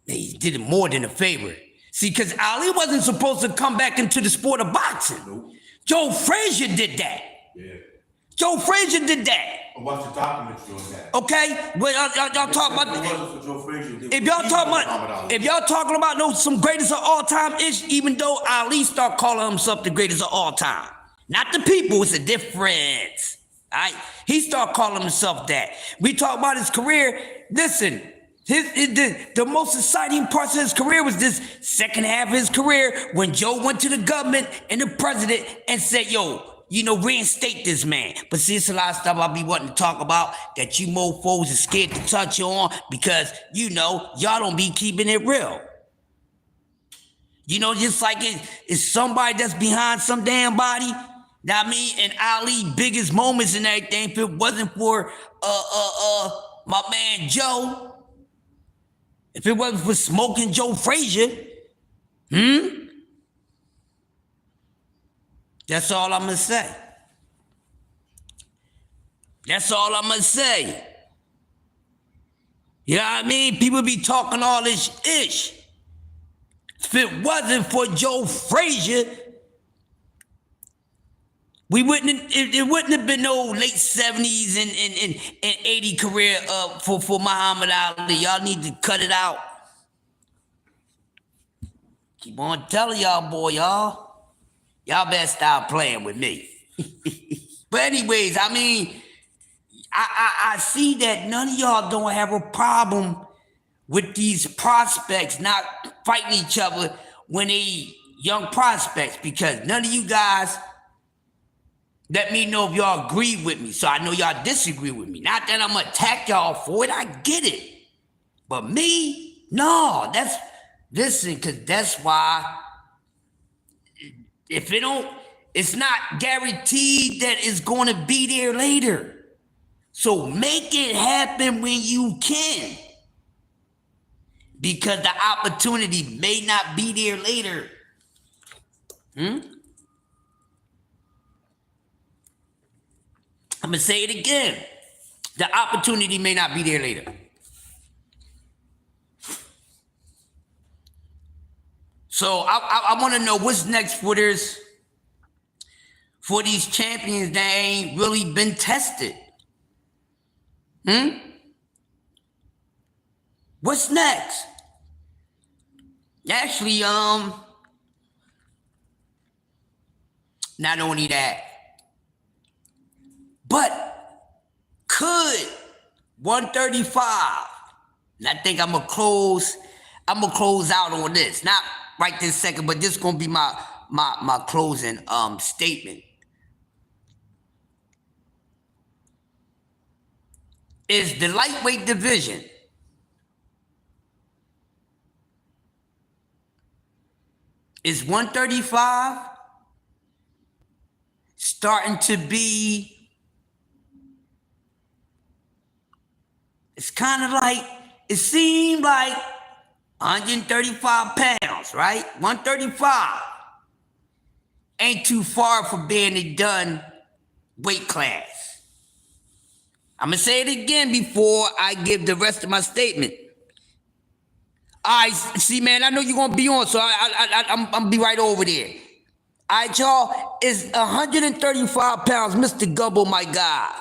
He did it more than a favor. See, because Ali wasn't supposed to come back into the sport of boxing.
Nope.
Joe Frazier did that.
Yeah.
Joe Frazier did that.
I watched the documentary on that.
Okay, well, y'all talk about.
If it wasn't for Joe Frazier,
if y'all talking about some greatest of all time ish, even though Ali start calling himself the greatest of all time, not the people, it's a difference. All right, he start calling himself that. We talk about his career. Listen, the most exciting parts of his career was this second half of his career when Joe went to the government and the president and said, yo, reinstate this man. But see, it's a lot of stuff I'll be wanting to talk about that you mofos are scared to touch on because, y'all don't be keeping it real. Just like it's somebody that's behind some damn body. Now, I mean, and Ali biggest moments and everything, if it wasn't for my man Joe, if it wasn't for smoking Joe Frazier, that's all I'm gonna say. That's all I'm gonna say. You know what I mean? People be talking all this ish. If it wasn't for Joe Frazier, it wouldn't have been no late 70s and 80 career for Muhammad Ali. Y'all need to cut it out. Keep on telling y'all, boy, y'all. Y'all better stop playing with me. But anyways, I mean, I see that none of y'all don't have a problem with these prospects not fighting each other when they young prospects, because none of you guys let me know if y'all agree with me, so I know y'all disagree with me. Not that I'm gonna attack y'all for it, I get it. But me, no, Listen, because that's why if it don't, it's not guaranteed that it's going to be there later. So make it happen when you can. Because the opportunity may not be there later. I'm going to say it again. The opportunity may not be there later. So I want to know what's next for these champions that ain't really been tested. What's next? Actually, not only that, but could 135, and I think I'm gonna close out on this. Not right this second, but this is gonna be my closing statement. Is the lightweight division is 135 starting to be, it's kind of like, it seemed like 135 pounds, right? 135 ain't too far from being a done weight class. I'm gonna say it again before I give the rest of my statement. All right, see, man, I know you're gonna be on, so I'm gonna be right over there. All right, y'all, it's 135 pounds, Mr. Gumbo, my guy.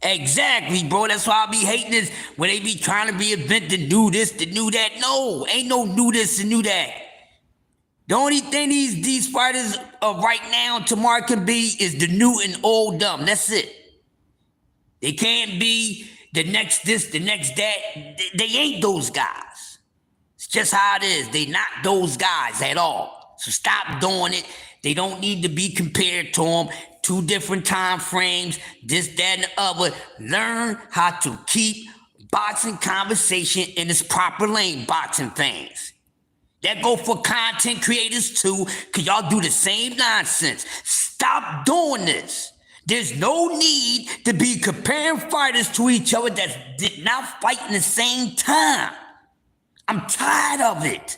Exactly, bro. That's why I be hating this when they be trying to reinvent the new this, the new that. No, ain't no new this and new that. The only thing these fighters of right now and tomorrow can be is the new and old dumb. That's it. They can't be the next this, the next that. They ain't those guys. It's just how it is. They not those guys at all. So stop doing it. They don't need to be compared to them. 2 different time frames, this, that, and the other. Learn how to keep boxing conversation in its proper lane, boxing fans. That go for content creators too, because y'all do the same nonsense. Stop doing this. There's no need to be comparing fighters to each other that did not fight in the same time. I'm tired of it.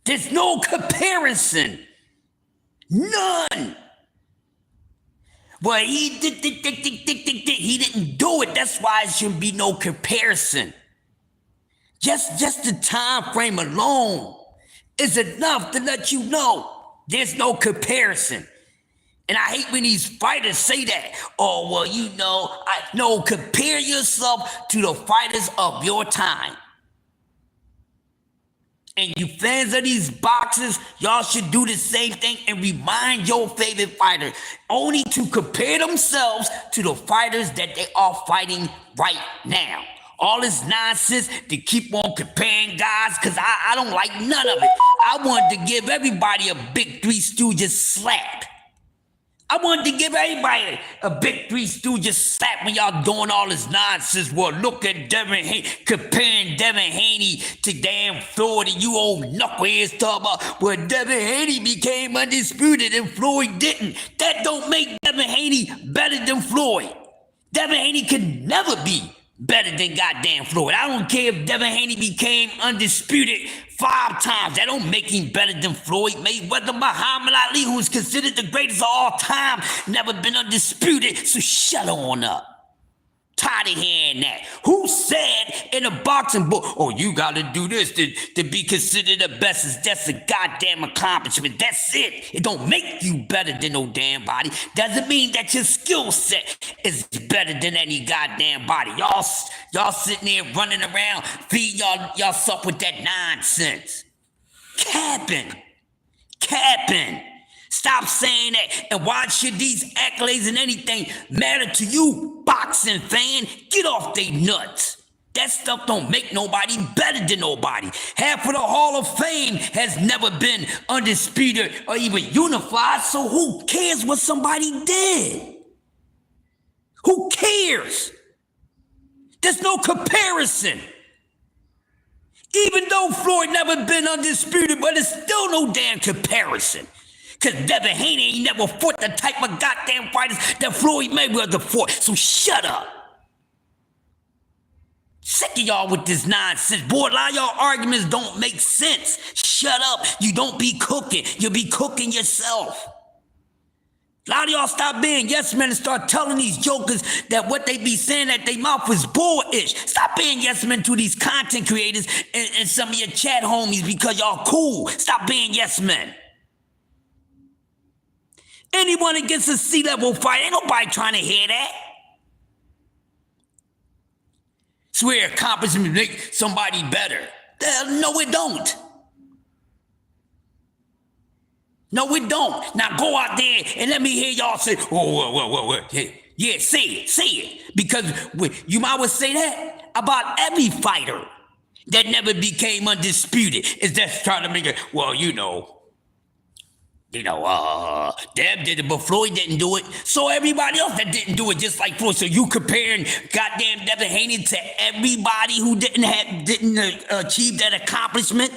There's no comparison. None. Well, he didn't do it. That's why it shouldn't be no comparison. Just the time frame alone is enough to let you know there's no comparison. And I hate when these fighters say that. Oh, well, you know, no, compare yourself to the fighters of your time. And you fans of these boxers, y'all should do the same thing and remind your favorite fighter only to compare themselves to the fighters that they are fighting right now. All this nonsense to keep on comparing guys, because I don't like none of it. I wanted to give everybody a big Three Stooges slap. I wanted to give everybody a big Three Stooges slap when y'all doing all this nonsense. Well, look at Devin Haney, comparing Devin Haney to damn Floyd, and you old knuckleheads talk about, well, Devin Haney became undisputed and Floyd didn't. That don't make Devin Haney better than Floyd. Devin Haney could never be better than goddamn Floyd. I don't care if Devin Haney became undisputed 5 times. That don't make him better than Floyd Mayweather. Muhammad Ali, who is considered the greatest of all time, never been undisputed. So shut on up. Tired of hearing that. Who said in a boxing book, oh, you got to do this to be considered the best? That's a goddamn accomplishment. That's it. It don't make you better than no damn body. Doesn't mean that your skill set is better than any goddamn body. Y'all sitting there running around, feeding yourself with that nonsense. Capping. Stop saying that. And why should these accolades and anything matter to you, boxing fan? Get off they nuts. That stuff don't make nobody better than nobody. Half of the Hall of Fame has never been undisputed or even unified, so who cares what somebody did? Who cares? There's no comparison. Even though Floyd never been undisputed, but it's still no damn comparison. Because Devin Haney ain't never fought the type of goddamn fighters that Floyd Mayweather fought. So shut up. Sick of y'all with this nonsense. Boy, a lot of y'all arguments don't make sense. Shut up. You don't be cooking. You be cooking yourself. A lot of y'all stop being yes men and start telling these jokers that what they be saying that their mouth is bullish. Stop being yes men to these content creators and some of your chat homies because y'all cool. Stop being yes men. Anyone against a C-level fight, ain't nobody trying to hear that. Swear accomplishments make somebody better. No, it don't. No, it don't. Now go out there and let me hear y'all say, whoa. Yeah, say it. Because you might well say that about every fighter that never became undisputed. Is just trying to make it, well, Deb did it, but Floyd didn't do it. So everybody else that didn't do it, just like Floyd. So you comparing goddamn Devin Haney to everybody who didn't achieve that accomplishment?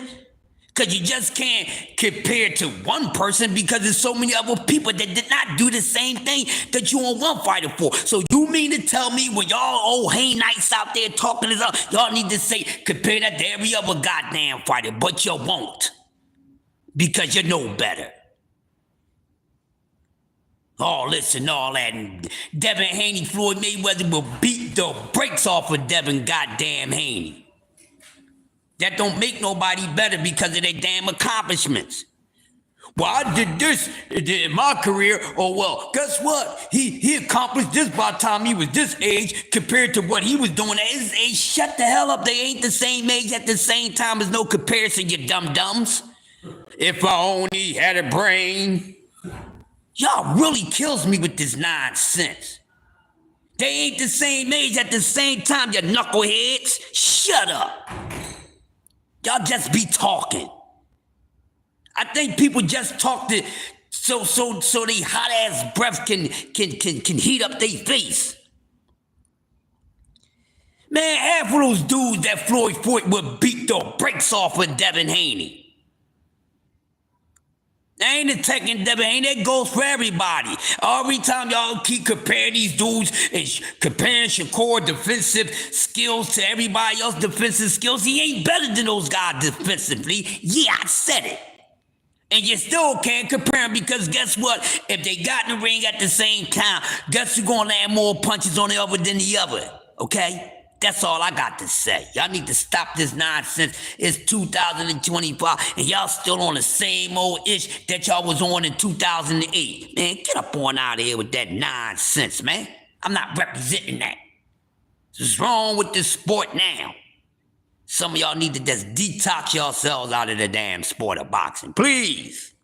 Because you just can't compare to one person because there's so many other people that did not do the same thing that you want one fighter for. So you mean to tell me when y'all old Haynites out there talking this up, y'all need to say, compare that to every other goddamn fighter, but you won't. Because you know better. All this and all that, and Devin Haney, Floyd Mayweather will beat the brakes off of Devin goddamn Haney. That don't make nobody better because of their damn accomplishments. Well, I did this in my career. Oh, well, guess what? He accomplished this by the time he was this age compared to what he was doing at his age. Shut the hell up. They ain't the same age at the same time. There's no comparison, you dum-dums. If I only had a brain. Y'all really kills me with this nonsense. They ain't the same age at the same time, you knuckleheads. Shut up. Y'all just be talking. I think people just talk to so they hot ass breath can heat up their face. Man, half of those dudes that Floyd fought would beat the brakes off of Devin Haney. That ain't attacking Devin Haney, that goes for everybody. Every time y'all keep comparing these dudes and comparing Shakur defensive skills to everybody else's defensive skills, he ain't better than those guys defensively. Yeah, I said it. And you still can't compare them because guess what? If they got in the ring at the same time, guess who's gonna land more punches on the other than the other, okay? That's all I got to say. Y'all need to stop this nonsense. It's 2025, and y'all still on the same old ish that y'all was on in 2008. Man, get up on out of here with that nonsense, man. I'm not representing that. What's wrong with this sport now? Some of y'all need to just detox yourselves out of the damn sport of boxing, please.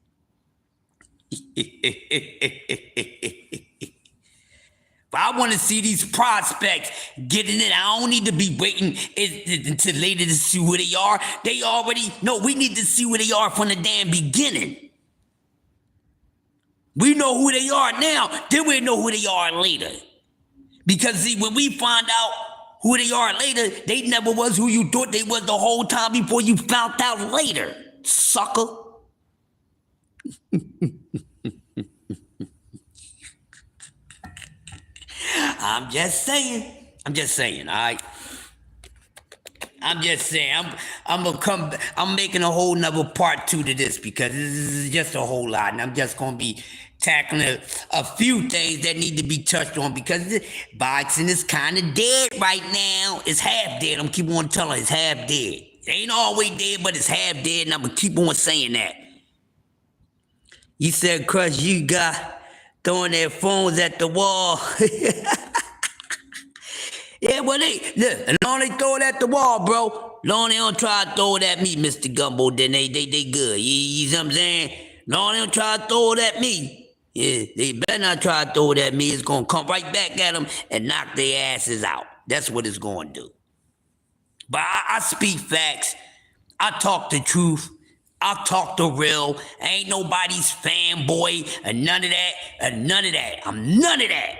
If I want to see these prospects getting it, I don't need to be waiting until later to see who they are. They already know. We need to see who they are from the damn beginning. We know who they are now, then we know who they are later. Because see, when we find out who they are later, they never was who you thought they was the whole time before you found out later, sucker. I'm just saying, all right? I'm just saying, I'm making a whole nother part 2 to this because this is just a whole lot, and I'm just gonna be tackling a few things that need to be touched on because boxing is kind of dead right now. It's half dead. I'm keep on telling it's half dead. It ain't always dead, but it's half dead, and I'm gonna keep on saying that. You said, Crush, you got throwing their phones at the wall. Yeah, well, look, as long as they throw it at the wall, bro. As long as they don't try to throw it at me, Mr. Gumbo, then they good. You know what I'm saying? As long as they don't try to throw it at me, yeah, they better not try to throw it at me. It's going to come right back at them and knock their asses out. That's what it's going to do. But I speak facts. I talk the truth. I talk the real. I ain't nobody's fanboy and none of that. I'm none of that.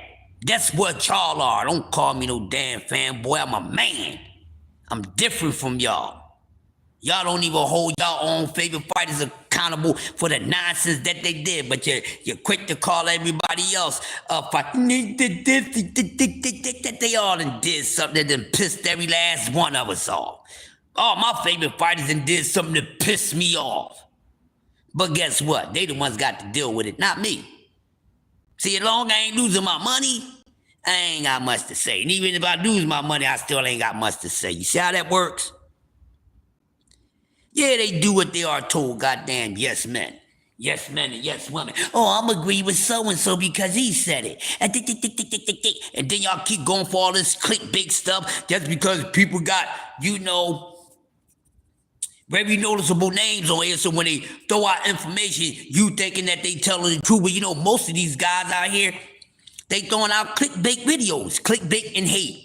That's what y'all are. Don't call me no damn fanboy. I'm a man. I'm different from y'all. Y'all don't even hold y'all own favorite fighters accountable for the nonsense that they did, but you're quick to call everybody else up. They all done did something that done pissed every last one of us off. All my favorite fighters done did something that pissed me off. But guess what? They the ones got to deal with it, not me. See, as long as I ain't losing my money, I ain't got much to say. And even if I lose my money, I still ain't got much to say. You see how that works? Yeah, they do what they are told, goddamn yes men. Yes men and yes women. Oh, I'm agree with so-and-so because he said it. And then y'all keep going for all this clickbait stuff just because people got, very noticeable names on here. So when they throw out information, you thinking that they telling the truth. But most of these guys out here, they throwing out clickbait videos, clickbait and hate.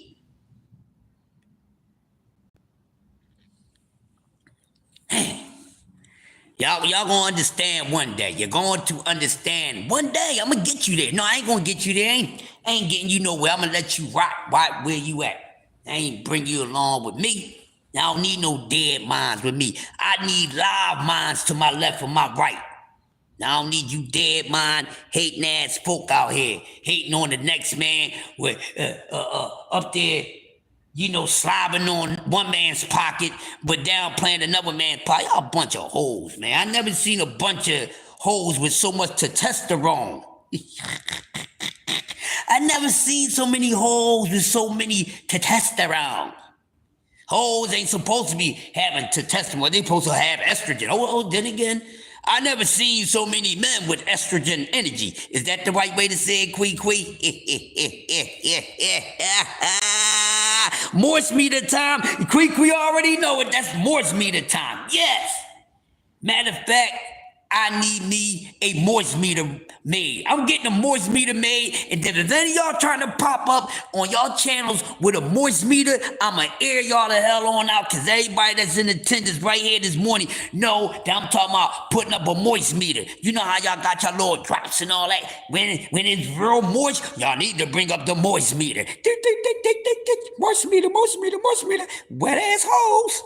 Y'all gonna understand one day. You're going to understand one day. I'm gonna get you there. No, I ain't gonna get you there. I ain't getting you nowhere. I'm gonna let you rock right where you at. I ain't bring you along with me. I don't need no dead minds with me. I need live minds to my left and my right. I don't need you dead mind, hating ass folk out here, hating on the next man with up there, slobbing on one man's pocket, but downplaying another man's pocket. Y'all a bunch of hoes, man. I never seen a bunch of hoes with so much testosterone. I never seen so many hoes with so many testosterone. Hoes ain't supposed to be having testosterone. They supposed to have estrogen. Then again, I never seen so many men with estrogen energy. Is that the right way to say it, Quee? Morse meter time. Quee already know it. That's Morse meter time. Yes. Matter of fact, I need me a Morse meter made. I'm getting a Morse meter made, and then if any of y'all trying to pop up on y'all channels with a Morse meter, I'ma air y'all the hell on out, because everybody that's in attendance right here this morning know that I'm talking about putting up a Morse meter. You know how y'all got your little drops and all that? When it's real moist, y'all need to bring up the Morse meter. Morse meter, Morse meter, Morse meter. Wet ass hoes.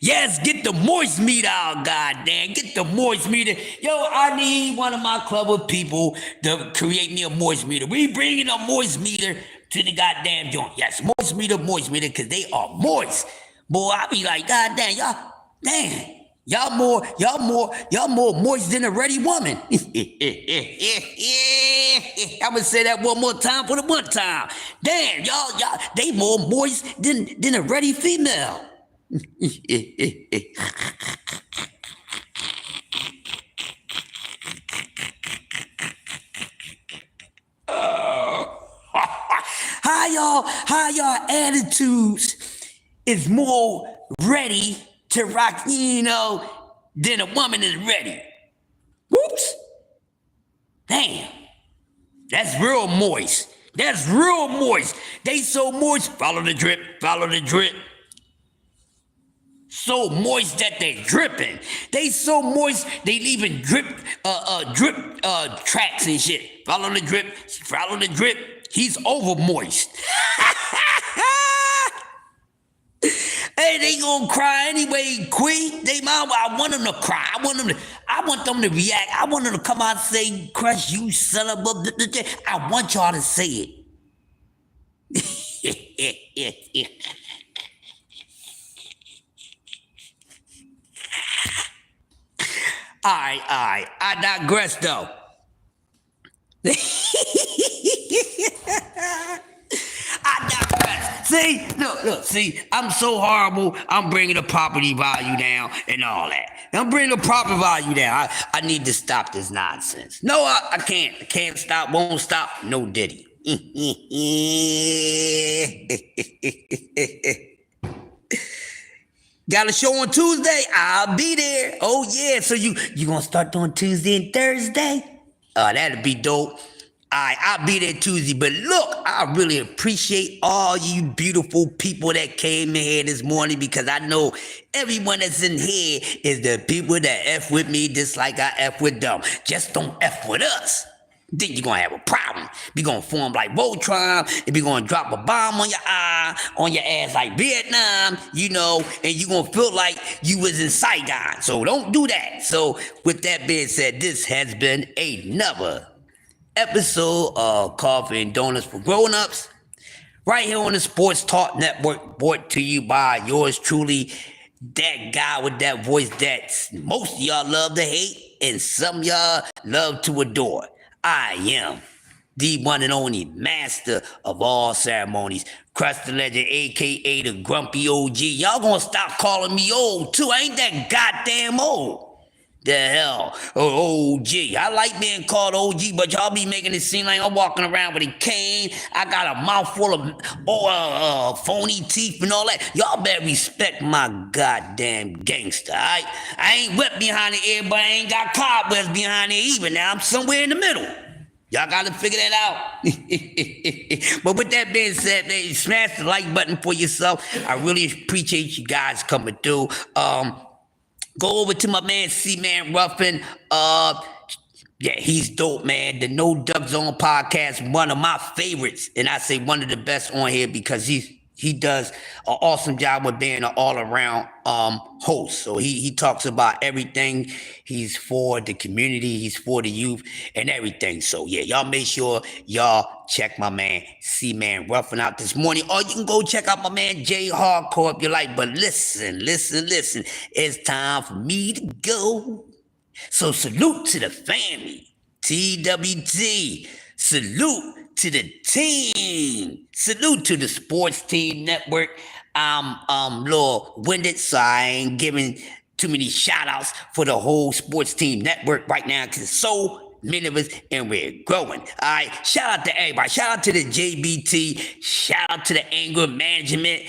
Yes, get the moist meter out, goddamn. Get the moist meter. Yo, I need one of my clever people to create me a moist meter. We bringing a moist meter to the goddamn joint. Yes, moist meter, because they are moist. Boy, I be like, goddamn, y'all, damn. Y'all more moist than a ready woman. I'm gonna say that one more time for the one time. Damn, y'all, they more moist than a ready female. How y'all attitudes is more ready to rock, than a woman is ready. Whoops. Damn. That's real moist. That's real moist. They so moist. Follow the drip. Follow the drip. So moist that they're dripping. They so moist they leaving drip tracks and shit. Follow the drip. Follow the drip. He's over moist. Hey, they gonna cry anyway, Queen. I want them to cry. I want them to react. I want them to come out and say, "Crush, you son of a." I want y'all to say it. All right. I digress, though. I digress. See, look, see, I'm so horrible. I'm bringing the property value down and all that. I'm bringing the property value down. I need to stop this nonsense. No, I can't. I can't stop, won't stop. No Diddy. Got a show on Tuesday? I'll be there. Oh, yeah. So you gonna start doing Tuesday and Thursday? Oh, that'd be dope. I'll be there Tuesday. But look, I really appreciate all you beautiful people that came in here this morning, because I know everyone that's in here is the people that F with me just like I F with them. Just don't F with us. Then you're gonna have a problem. We're gonna form like Voltron, and we're gonna drop a bomb on your eye, on your ass like Vietnam, and you're gonna feel like you was in Saigon. So don't do that. So with that being said, this has been another episode of Coffee and Donuts for Grown-Ups, right here on the Sports Talk Network, brought to you by yours truly, that guy with that voice that most of y'all love to hate and some of y'all love to adore. I am the one and only master of all ceremonies, Crush the Legend, aka the Grumpy OG. Y'all gonna stop calling me old too. I ain't that goddamn old. The hell, OG. I like being called OG, but y'all be making it seem like I'm walking around with a cane. I got a mouthful of phony teeth and all that. Y'all better respect my goddamn gangster, all right? I ain't wet behind the ear, but I ain't got cobwebs behind the ear either. Now I'm somewhere in the middle. Y'all gotta figure that out. But with that being said, smash the like button for yourself. I really appreciate you guys coming through. Go over to my man C-Man Ruffin. Yeah, he's dope, man. The No Dub Zone podcast, one of my favorites, and I say one of the best on here because he does an awesome job with being an all-around host. So he talks about everything. He's for the community, he's for the youth, and everything. So yeah, y'all make sure y'all check my man C-Man Ruffin out this morning, or you can go check out my man Jay Hardcore if you like. But listen, it's time for me to go. So salute to the family, TWT. Salute to the team. Salute to the Sports Team Network. I'm a little winded, so I ain't giving too many shout outs for the whole Sports Team Network right now, because so many of us and we're growing. All right, shout out to everybody. Shout out to the JBT. Shout out to the Anger Management /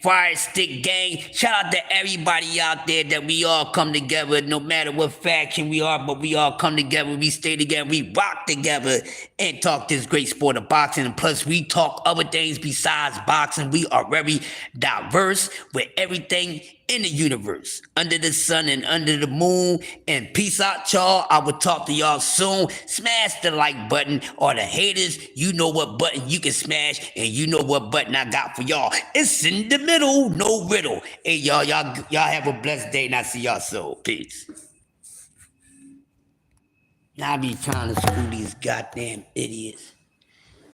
Fire Stick Gang. Shout out to everybody out there that we all come together, no matter what faction we are, but we all come together, we stay together, we rock together and talk this great sport of boxing. And plus we talk other things besides boxing. We are very diverse with everything in the universe, under the sun and under the moon. And peace out, y'all. I will talk to y'all soon. Smash the like button, or the haters, you know what button you can smash, and you know what button I got for y'all. It's in the middle, no riddle. Hey, y'all have a blessed day, and I see y'all soon. Peace. Now I be trying to screw these goddamn idiots.